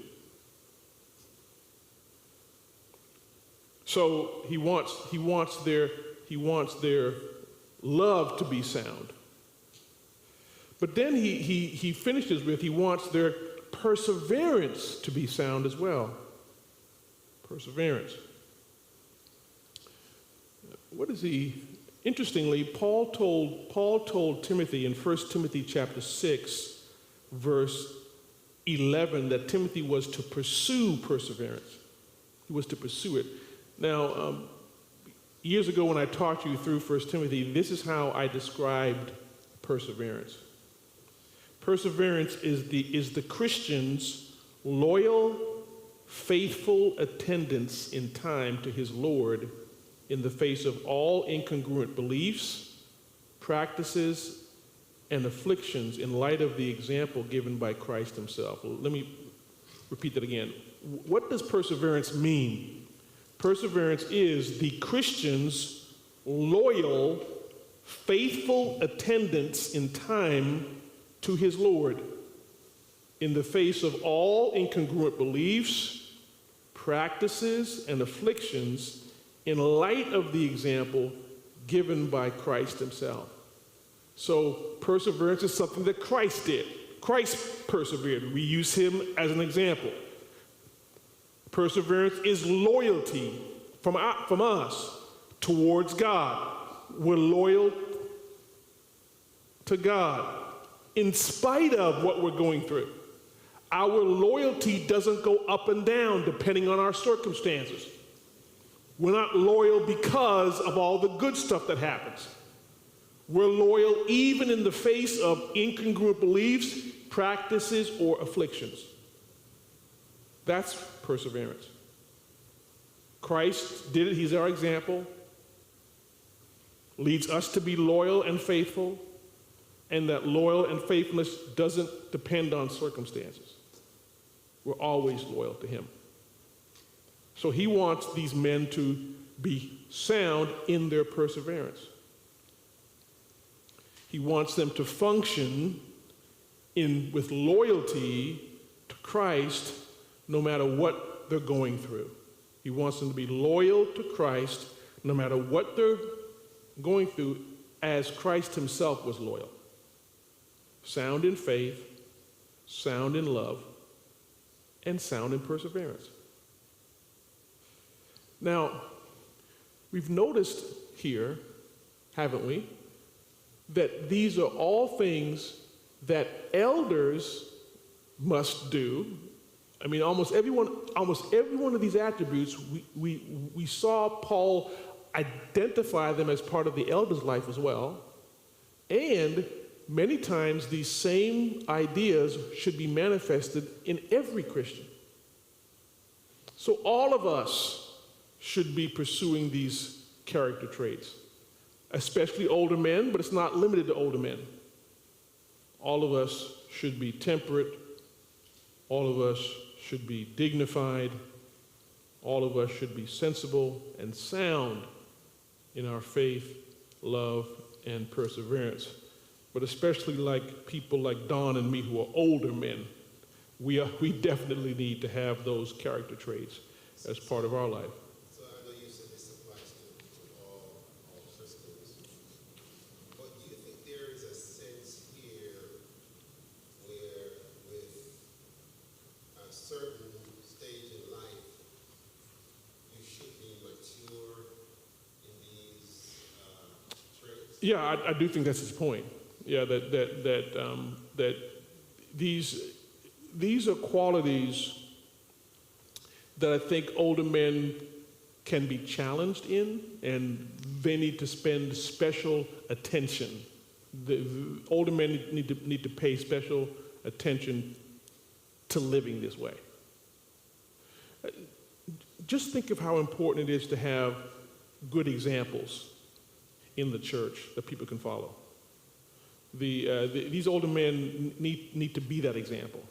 So he wants their love to be sound. But then he finishes with, he wants their perseverance to be sound as well. Perseverance. What is he? Interestingly, Paul told Timothy in 1 Timothy chapter 6, verse 11, that Timothy was to pursue perseverance. He was to pursue it. Now, years ago when I taught you through 1 Timothy, this is how I described perseverance. Perseverance is the Christian's loyal, faithful attendance in time to his Lord in the face of all incongruent beliefs, practices, and afflictions in light of the example given by Christ himself. Let me repeat that again. What does perseverance mean? Perseverance is the Christian's loyal, faithful attendance in time to his Lord in the face of all incongruent beliefs, practices, and afflictions in light of the example given by Christ himself. So perseverance is something that Christ did. Christ persevered. We use him as an example. Perseverance is loyalty from us towards God. We're loyal to God in spite of what we're going through. Our loyalty doesn't go up and down depending on our circumstances. We're not loyal because of all the good stuff that happens. We're loyal even in the face of incongruent beliefs, practices, or afflictions. That's perseverance. Christ did it. He's our example. Leads us to be loyal and faithful, and that loyal and faithfulness doesn't depend on circumstances. We're always loyal to him. So he wants these men to be sound in their perseverance. He wants them to function with loyalty to Christ no matter what they're going through. He wants them to be loyal to Christ no matter what they're going through, as Christ himself was loyal. Sound in faith, sound in love, and sound in perseverance. Now, we've noticed here, haven't we, that these are all things that elders must do. I mean, almost every one of these attributes, we saw Paul identify them as part of the elder's life as well. And many times these same ideas should be manifested in every Christian. So all of us should be pursuing these character traits, especially older men, but it's not limited to older men. All of us should be temperate. All of us should be dignified. All of us should be sensible and sound in our faith, love, and perseverance. But especially like people like Don and me who are older men, we definitely need to have those character traits as part of our life. So I know you said this applies to all systems, but do you think there is a sense here where with a certain stage in life, you should be mature in these traits? Yeah, I do think that's his point. Yeah, that these are qualities that I think older men can be challenged in, and they need to spend special attention. The older men need to pay special attention to living this way. Just think of how important it is to have good examples in the church that people can follow. These older men need to be that example.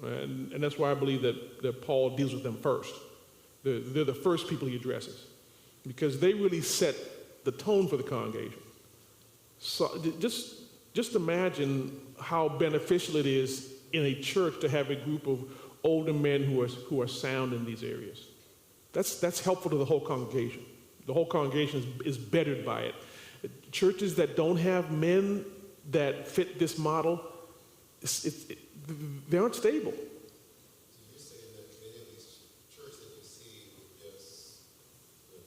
And that's why I believe that Paul deals with them first. They're the first people he addresses, because they really set the tone for the congregation. So just imagine how beneficial it is in a church to have a group of older men who are sound in these areas. That's helpful to the whole congregation. The whole congregation is bettered by it. Churches that don't have men that fit this model, they aren't stable. So you're saying that many of these churches that you see with just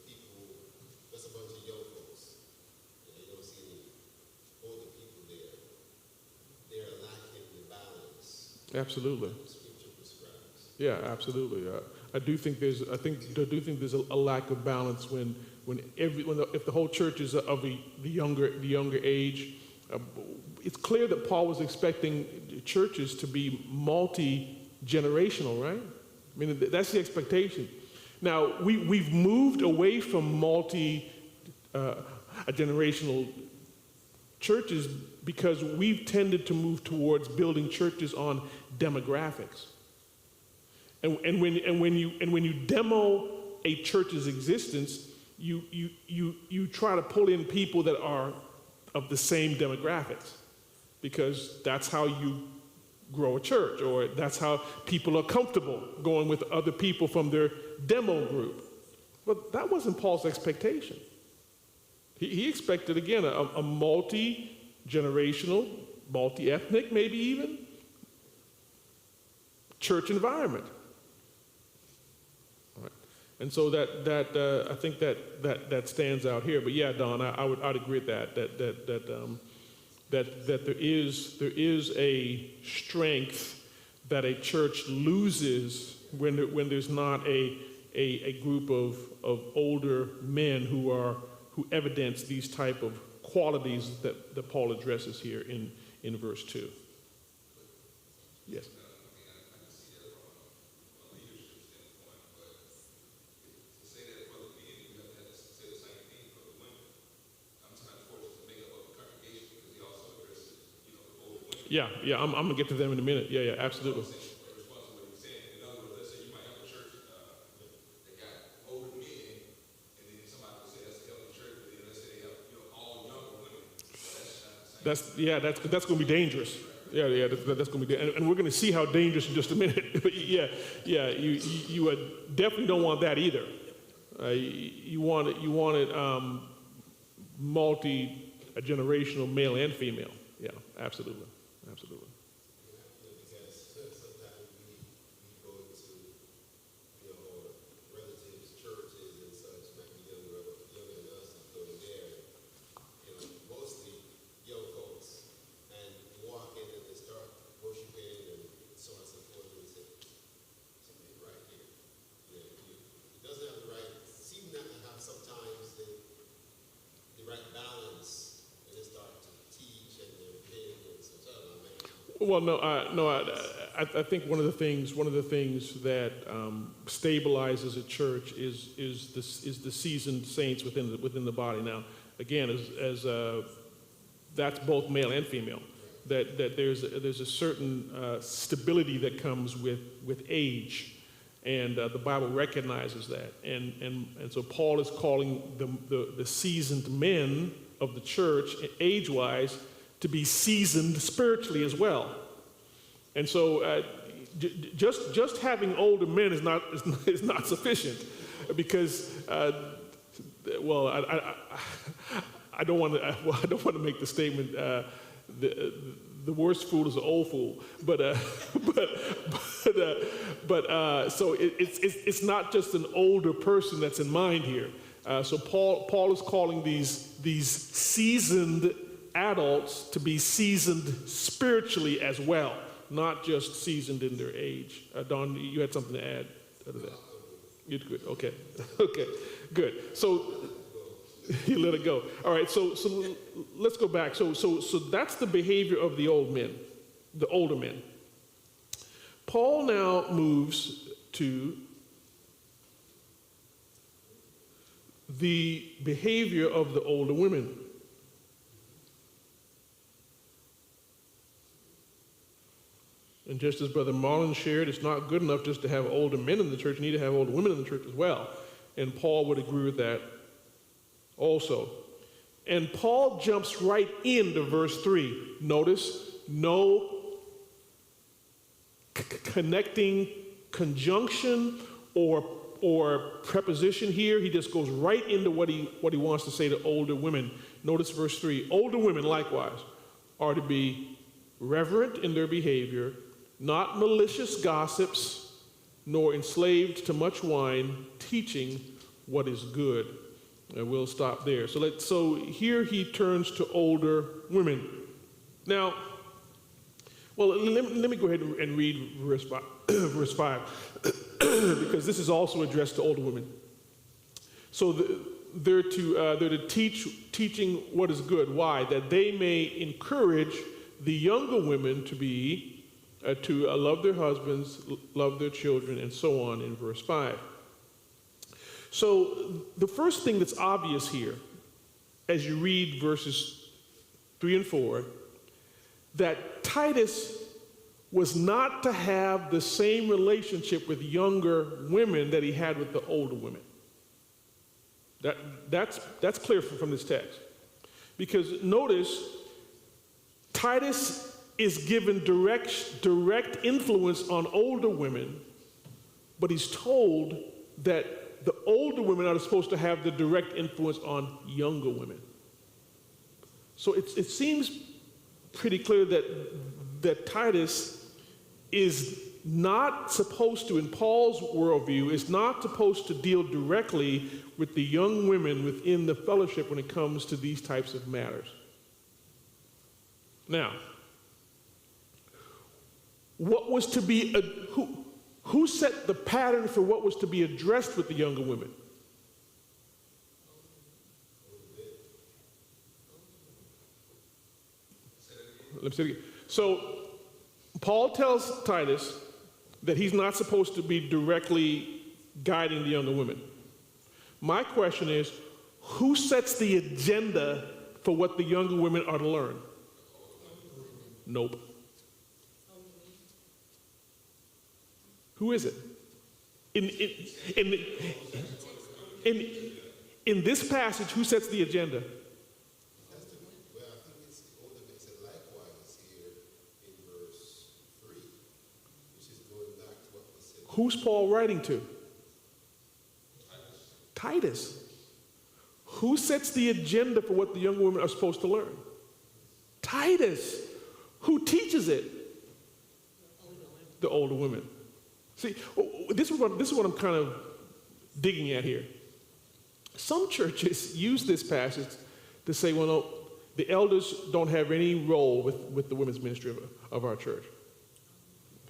people, just a bunch of young folks, and you don't see any older people there, they're lacking the balance Absolutely. that Scripture prescribes. Yeah, absolutely. I do think there's a lack of balance if the whole church is of the younger age. It's clear that Paul was expecting churches to be multi-generational, right? I mean, that's the expectation. Now, we've moved away from multi-generational churches because we've tended to move towards building churches on demographics. And when you demo a church's existence, you try to pull in people that are of the same demographics, because that's how you grow a church, or that's how people are comfortable going with other people from their demo group. But that wasn't Paul's expectation. He expected, again, a multi-generational, multi-ethnic, maybe even, church environment. All right. And so I think that stands out here. But yeah, Don, I'd agree with that there is a strength that a church loses when there's not a group of older men who evidence these type of qualities that Paul addresses here in verse 2. Yes. Yeah, I'm gonna get to them in a minute. Yeah, absolutely. That's gonna be dangerous. Yeah, that's gonna be, and we're gonna see how dangerous in just a minute. But yeah, you definitely don't want that either. You want it multi-generational, male and female. Yeah, absolutely. Because sometimes we go to, our relatives' churches and such, might be younger than us, and go there, mostly young folks, and walk in and they start worshiping and so on and so forth, and say, something right here. It doesn't have the right, seem not to have sometimes the right balance, and they start to teach and they're big and such. I don't know, maybe. Well, I think one of the things that stabilizes a church is the seasoned saints within the body. Now, again, as that's both male and female. That there's a certain stability that comes with age, and the Bible recognizes that. And so Paul is calling the seasoned men of the church, age-wise, to be seasoned spiritually as well. And so just having older men is not sufficient, because I don't want to make the statement the worst fool is an old fool, so it's not just an older person that's in mind here. So Paul is calling these seasoned adults to be seasoned spiritually as well, not just seasoned in their age. Don, you had something to add to that? You're good. Okay. Okay. Good. So you let it go. All right. So let's go back. So that's the behavior of the older men. Paul now moves to the behavior of the older women. And just as Brother Marlon shared, it's not good enough just to have older men in the church. You need to have older women in the church as well. And Paul would agree with that also. And Paul jumps right into verse 3. Notice, no connecting conjunction or preposition here. He just goes right into what he wants to say to older women. Notice verse 3. Older women, likewise, are to be reverent in their behavior, not malicious gossips, nor enslaved to much wine, teaching what is good. And we'll stop there. So here he turns to older women. Now, well, let me go ahead and read verse 5, because this is also addressed to older women. So they're to teaching what is good. Why? That they may encourage the younger women to love their husbands, love their children, and so on in verse 5. So the first thing that's obvious here, as you read verses 3 and 4, that Titus was not to have the same relationship with younger women that he had with the older women. That's clear from this text. Because notice, Titus is given direct influence on older women, but he's told that the older women are supposed to have the direct influence on younger women. So it seems pretty clear that Titus is not supposed to, in Paul's worldview, is not supposed to deal directly with the young women within the fellowship when it comes to these types of matters. Now, what was to be, who set the pattern for what was to be addressed with the younger women? Let me say it again. So, Paul tells Titus that he's not supposed to be directly guiding the younger women. My question is, who sets the agenda for what the younger women are to learn? Nope. Who is it? In this passage, who sets the agenda? Well, I think it's the older men said likewise here in verse 3, which is going back to what was said. Who's Paul writing to? Titus. Who sets the agenda for what the young women are supposed to learn? Titus. Who teaches it? The older women. See, this is what I'm kind of digging at here. Some churches use this passage to say, well, no, the elders don't have any role with the women's ministry of our church.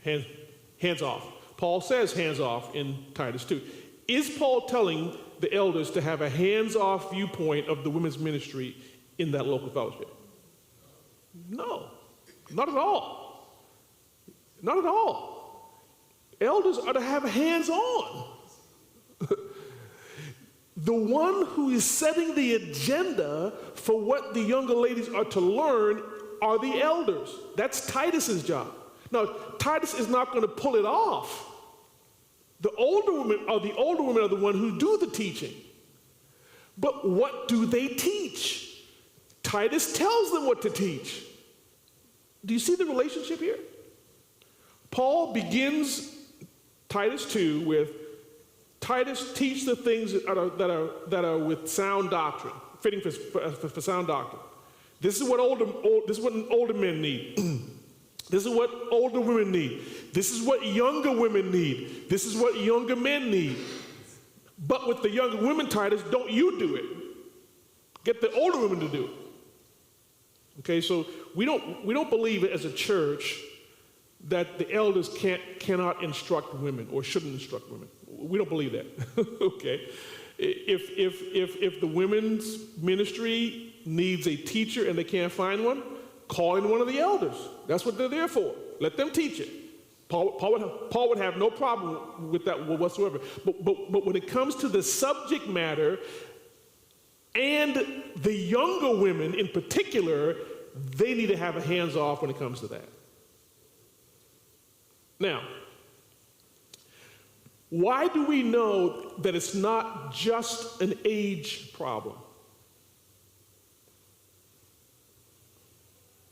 Hands off. Paul says hands off in Titus 2. Is Paul telling the elders to have a hands-off viewpoint of the women's ministry in that local fellowship? No, not at all. Not at all. Elders are to have hands-on. The one who is setting the agenda for what the younger ladies are to learn are the elders. That's Titus's job. Now, Titus is not going to pull it off. The older women are the ones who do the teaching. But what do they teach? Titus tells them what to teach. Do you see the relationship here? Paul begins Titus 2 with, Titus, teach the things that are with sound doctrine, fitting for sound doctrine. This is what older men need. This is what older women need. This is what younger women need. This is what younger men need. But with the younger women, Titus, don't you do it. Get the older women to do it. Okay, so we don't believe as a church that the elders cannot instruct women or shouldn't instruct women. We don't believe that. Okay, if the women's ministry needs a teacher and they can't find one, call in one of the elders. That's what they're there for. Let them teach it. Paul would have no problem with that whatsoever. But when it comes to the subject matter, And the younger women in particular, they need to have a hands off when it comes to that. Now, why do we know that it's not just an age problem?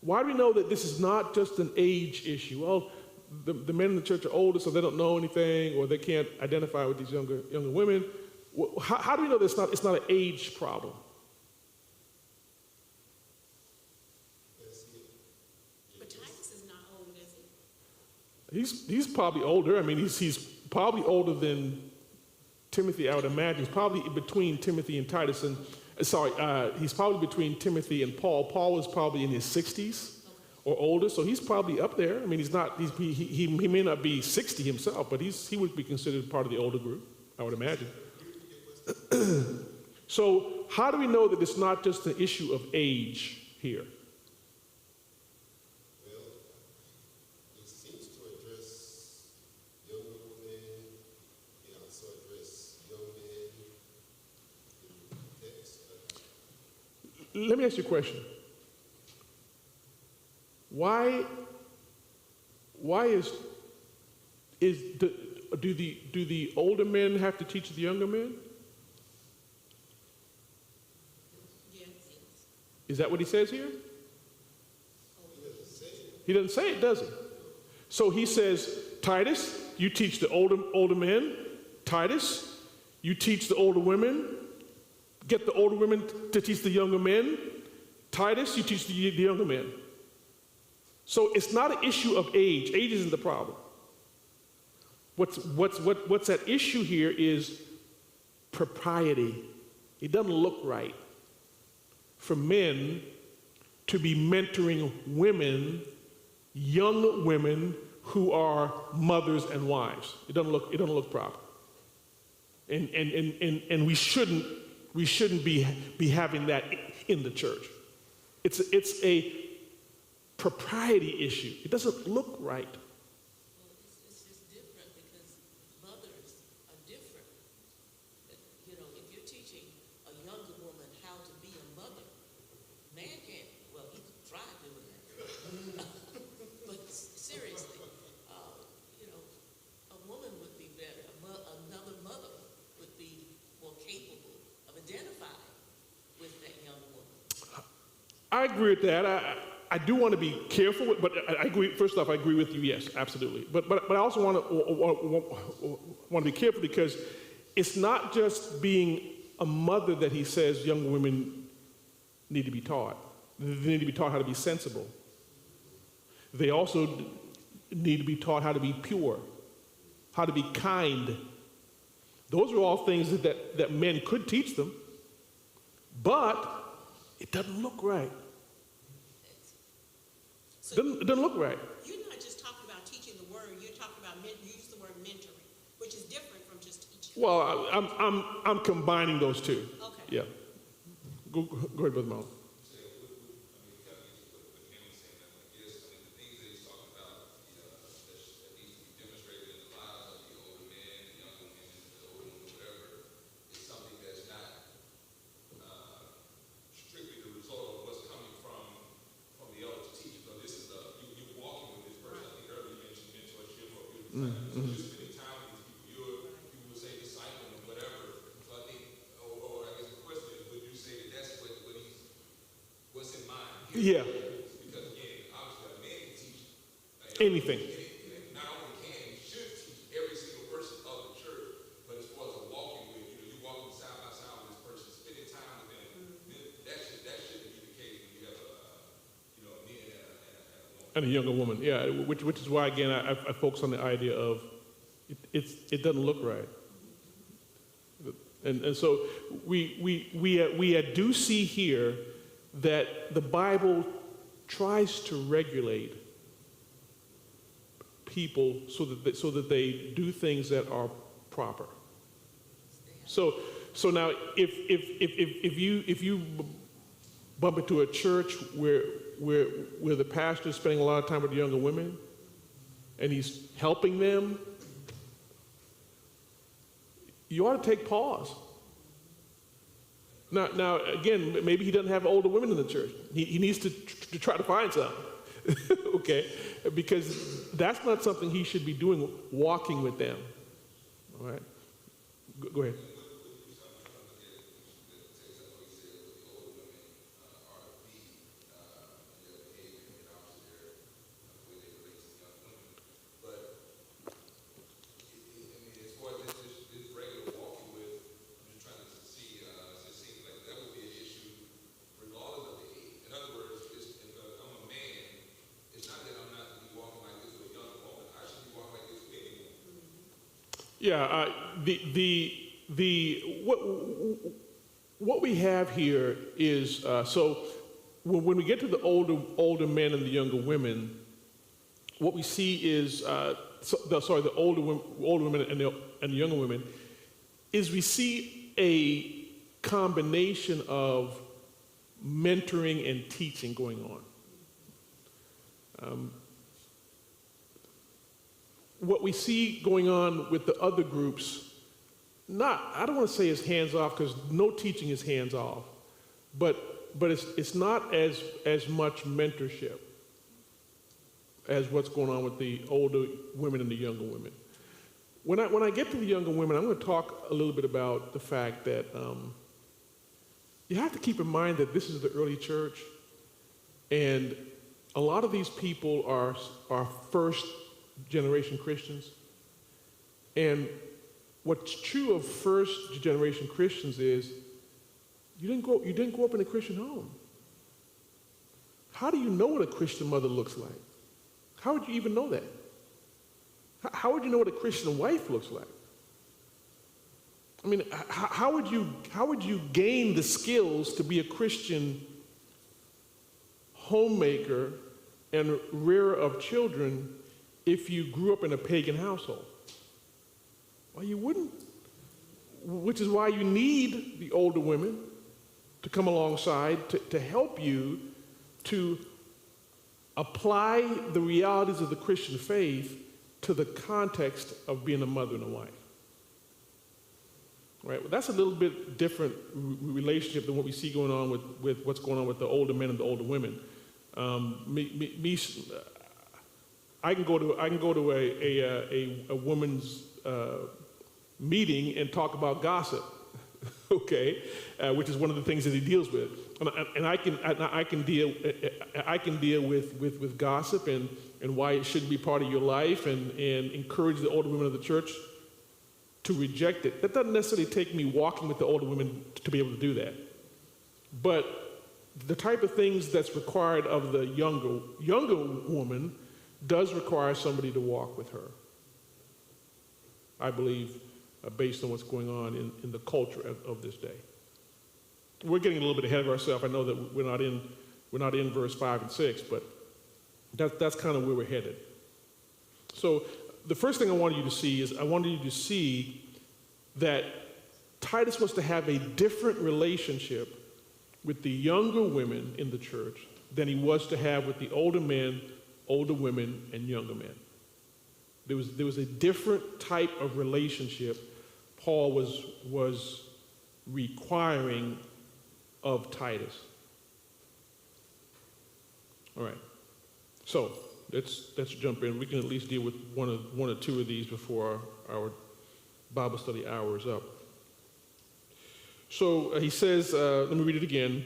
Why do we know that this is not just an age issue? Well, the men in the church are older, so they don't know anything, or they can't identify with these younger women. How do we know that it's not an age problem? But Titus is not old, is he? He's probably older. I mean, he's probably older than Timothy, I would imagine. He's probably between Timothy and Titus. And he's probably between Timothy and Paul. Paul was probably in his 60s or older, so he's probably up there. I mean, he may not be 60 himself, but he would be considered part of the older group, I would imagine. So how do we know that it's not just an issue of age here? Well, it seems to address younger women. It also addresses young men in the text. Let me ask you a question. Why do the older men have to teach the younger men? Yes. Is that what he says here? He doesn't say it, does he? So he says, Titus, you teach the older men. Titus, you teach the older women. Get the older women to teach the younger men. Titus, you teach the younger men. So it's not an issue of age. Age isn't the problem. What's at issue here is propriety. It doesn't look right for men to be mentoring women, young women who are mothers and wives. It doesn't look proper. And we shouldn't be having that in the church. It's a propriety issue. It doesn't look right. Well, it's just different because mothers are different. You know, if you're teaching a younger woman how to be a mother, man can't, well, he can try doing that. But seriously, you know, a woman would be better. Another mother would be more capable of identifying with that young woman. I agree with that. I do want to be careful, but I agree. First off, I agree with you. Yes, absolutely. But I also want to be careful because it's not just being a mother that he says young women need to be taught. They need to be taught how to be sensible. They also need to be taught how to be pure, how to be kind. Those are all things that men could teach them, but it doesn't look right. So It doesn't look right. you're not just talking about teaching the word, you're talking about, you use the word mentoring, which is different from just teaching. Well, I'm combining those two. Okay. Yeah. Go ahead, Brother Malone. Yeah. Because again, obviously a man can teach Anything. not only can, he should teach every single person of the church, but as far as a walking with, you walking side by side with this person, spending time with them, that shouldn't be the case when you have a man and a woman. And a younger woman. Yeah. Which is why again I focus on the idea of it doesn't look right. And so we do see here that the Bible tries to regulate people so that they do things that are proper. So now if you bump into a church where the pastor is spending a lot of time with the younger women and he's helping them, you ought to take pause. Now, again, maybe he doesn't have older women in the church. He needs to try to find some, okay? Because that's not something he should be doing, walking with them, all right? Go ahead. Yeah, what we have here is so when we get to the older men and the younger women, what we see is the older women and the younger women is we see a combination of mentoring and teaching going on. What we see going on with the other groups, I don't want to say it's hands off because no teaching is hands off, but it's not as much mentorship as what's going on with the older women and the younger women. When I get to the younger women, I'm going to talk a little bit about the fact that you have to keep in mind that this is the early church, and a lot of these people are first generation Christians. And what's true of first generation Christians is you didn't grow up in a Christian home. How do you know what a Christian mother looks like? How would you even know that? How would you know what a Christian wife looks like? I mean, how would you gain the skills to be a Christian homemaker and rearer of children if you grew up in a pagan household? Well, you wouldn't. Which is why you need the older women to come alongside to help you to apply the realities of the Christian faith to the context of being a mother and a wife. Right? Well, that's a little bit different relationship than what we see going on with what's going on with the older men and the older women. I can go to a woman's meeting and talk about gossip, okay, which is one of the things that he deals with, and I can deal with gossip and why it shouldn't be part of your life, and encourage the older women of the church to reject it. That doesn't necessarily take me walking with the older women to be able to do that, but the type of things that's required of the younger woman does require somebody to walk with her, I believe, based on what's going on in the culture of this day. We're getting a little bit ahead of ourselves. I know that we're not in verse 5 and 6, but that's kind of where we're headed. So the first thing I wanted you to see is I wanted you to see that Titus was to have a different relationship with the younger women in the church than he was to have with the older men, older women, and younger men. There was a different type of relationship Paul was requiring of Titus. All right. So let's jump in. We can at least deal with one or two of these before our Bible study hour is up. So he says, let me read it again.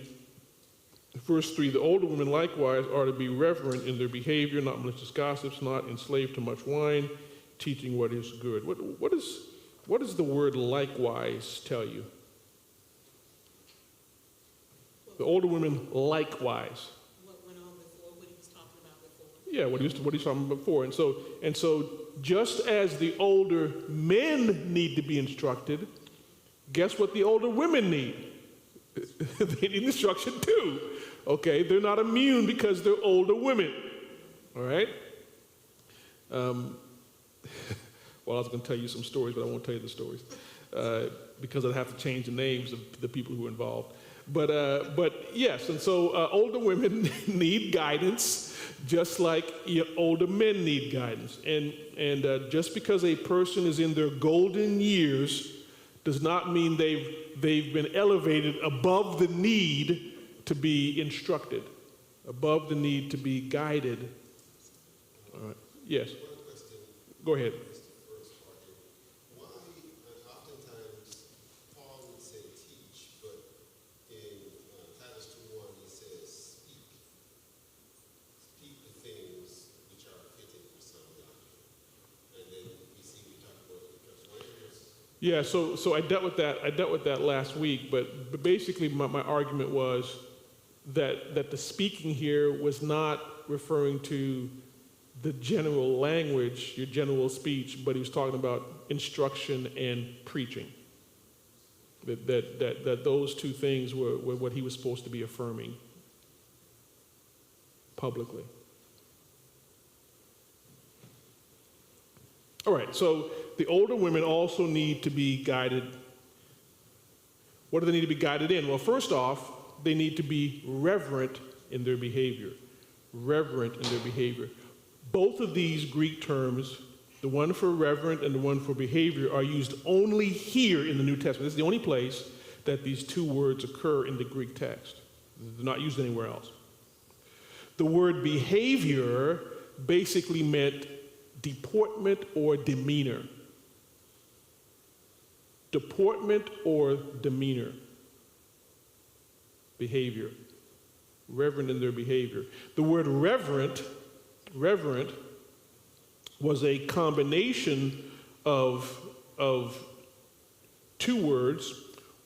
Verse 3, the older women likewise are to be reverent in their behavior, not malicious gossips, not enslaved to much wine, teaching what is good. What does the word likewise tell you? The older women likewise. What went on before, what he was talking about before? Yeah, what he was talking about before. And so just as the older men need to be instructed, guess what the older women need? They need instruction too. Okay, they're not immune because they're older women. All right? Well, I was going to tell you some stories, but I won't tell you the stories because I'd have to change the names of the people who are involved. But yes, and so older women need guidance, just like older men need guidance. And just because a person is in their golden years does not mean they've been elevated above the need to be instructed, above the need to be guided. All right. Yes. One question. Go ahead. Is the first part here. Why, oftentimes, Paul would say teach, but in Titus 2:1, he says speak. Speak the things which are fitting for sound doctrine. And then we talk about because Yeah, so I dealt with that. I dealt with that last week, but basically my argument was that the speaking here was not referring to the general language, your general speech, but he was talking about instruction and preaching. That those two things were what he was supposed to be affirming publicly. All right, so the older women also need to be guided. What do they need to be guided in? Well, first off, they need to be reverent in their behavior. Reverent in their behavior. Both of these Greek terms, the one for reverent and the one for behavior, are used only here in the New Testament. This is the only place that these two words occur in the Greek text. They're not used anywhere else. The word behavior basically meant deportment or demeanor. Deportment or demeanor. Behavior. Reverent in their behavior. The word reverent was a combination of two words.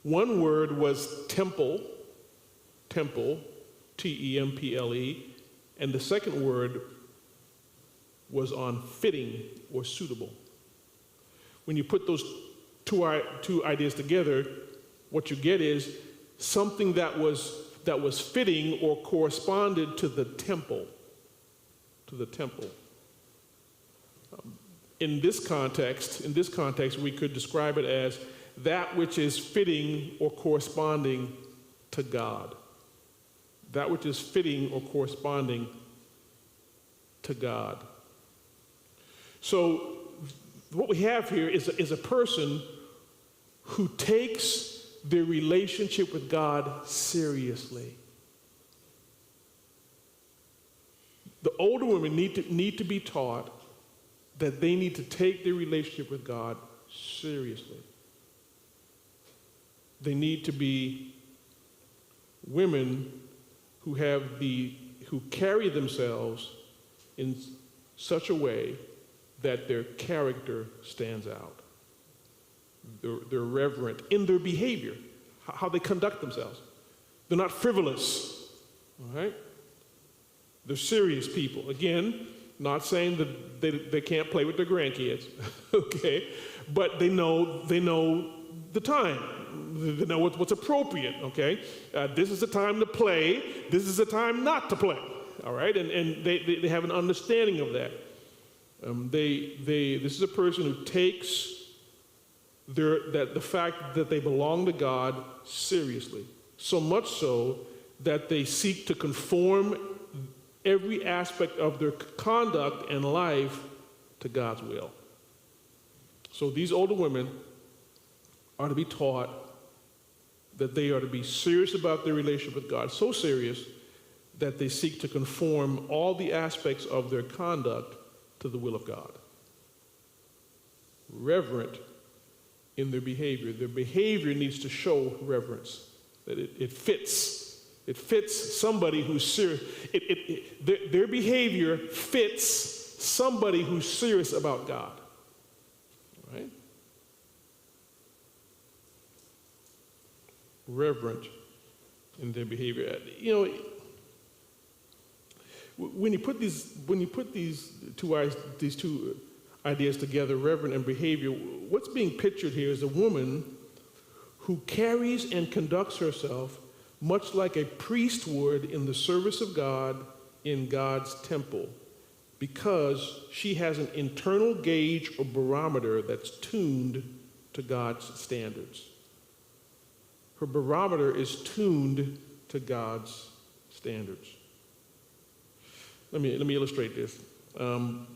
One word was temple, Temple, and the second word was on fitting or suitable. When you put those two ideas together, what you get is something that was fitting or corresponded to the temple. In this context, we could describe it as that which is fitting or corresponding to God. That which is fitting or corresponding to God. So what we have here is a person who takes their relationship with God seriously. The older women need to be taught that they need to take their relationship with God seriously. They need to be women who carry themselves in such a way that their character stands out. They're reverent in their behavior, how they conduct themselves. They're not frivolous, all right? They're serious people. Again, not saying that they can't play with their grandkids, okay? But they know the time. They know what's appropriate, okay? This is the time to play. This is the time not to play, all right? And they have an understanding of that. This is a person who takes the fact that they belong to God seriously, so much so that they seek to conform every aspect of their conduct and life to God's will. So these older women are to be taught that they are to be serious about their relationship with God, so serious that they seek to conform all the aspects of their conduct to the will of God. Reverent in their behavior. Their behavior needs to show reverence, that it fits. It fits somebody who's serious. Their behavior fits somebody who's serious about God. All right? Reverent in their behavior. You know, when you put these two ideas together, reverent and behavior, what's being pictured here is a woman who carries and conducts herself much like a priest would in the service of God in God's temple, because she has an internal gauge or barometer that's tuned to God's standards. Her barometer is tuned to God's standards. Let me illustrate this. In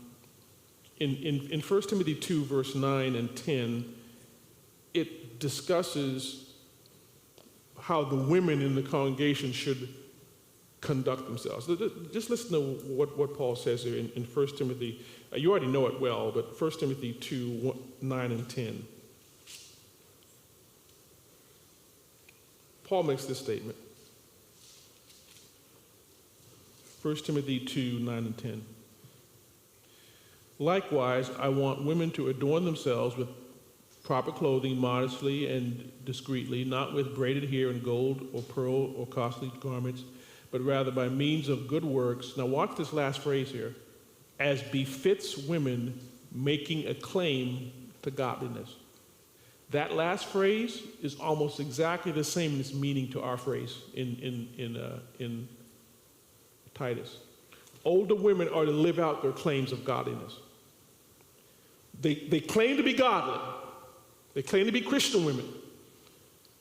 1 Timothy 2, verse 9 and 10, it discusses how the women in the congregation should conduct themselves. Just listen to what Paul says here in 1 Timothy. You already know it well, but 1 Timothy 2, 9 and 10. Paul makes this statement. 1 Timothy 2, 9 and 10. Likewise, I want women to adorn themselves with proper clothing, modestly and discreetly, not with braided hair and gold or pearl or costly garments, but rather by means of good works. Now watch this last phrase here. As befits women making a claim to godliness. That last phrase is almost exactly the same in its meaning to our phrase in Titus. Older women are to live out their claims of godliness. They claim to be godly. They claim to be Christian women.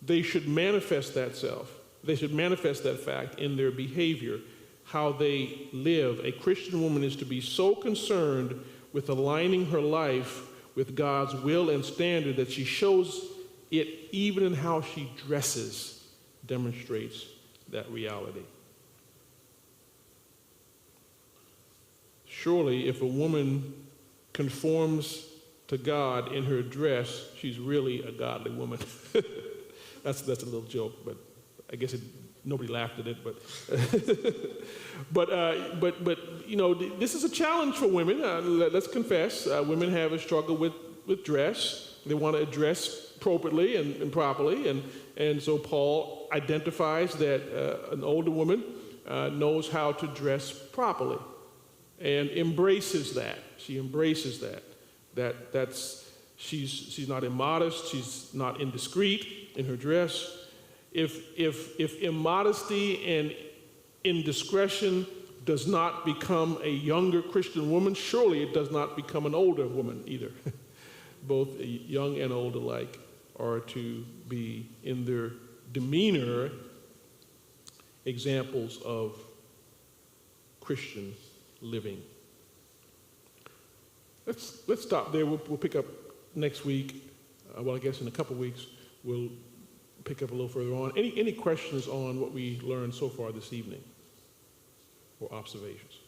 They should manifest that self. They should manifest that fact in their behavior, how they live. A Christian woman is to be so concerned with aligning her life with God's will and standard that she shows it even in how she dresses, demonstrates that reality. Surely, if a woman conforms to God in her dress, she's really a godly woman. That's a little joke, but I guess nobody laughed at it. But you know, this is a challenge for women. Let's confess, women have a struggle with dress. They want to dress appropriately and properly, and so Paul identifies that an older woman knows how to dress properly, and embraces that. She embraces that. She's not immodest. She's not indiscreet in her dress. If immodesty and indiscretion does not become a younger Christian woman, surely it does not become an older woman either. Both young and old alike are to be, in their demeanor, examples of Christian living. Let's stop there. We'll pick up next week. Well, I guess in a couple weeks we'll pick up a little further on. Any questions on what we learned so far this evening, or observations?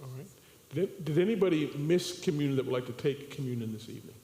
All right. Did anybody miss communion that would like to take communion this evening?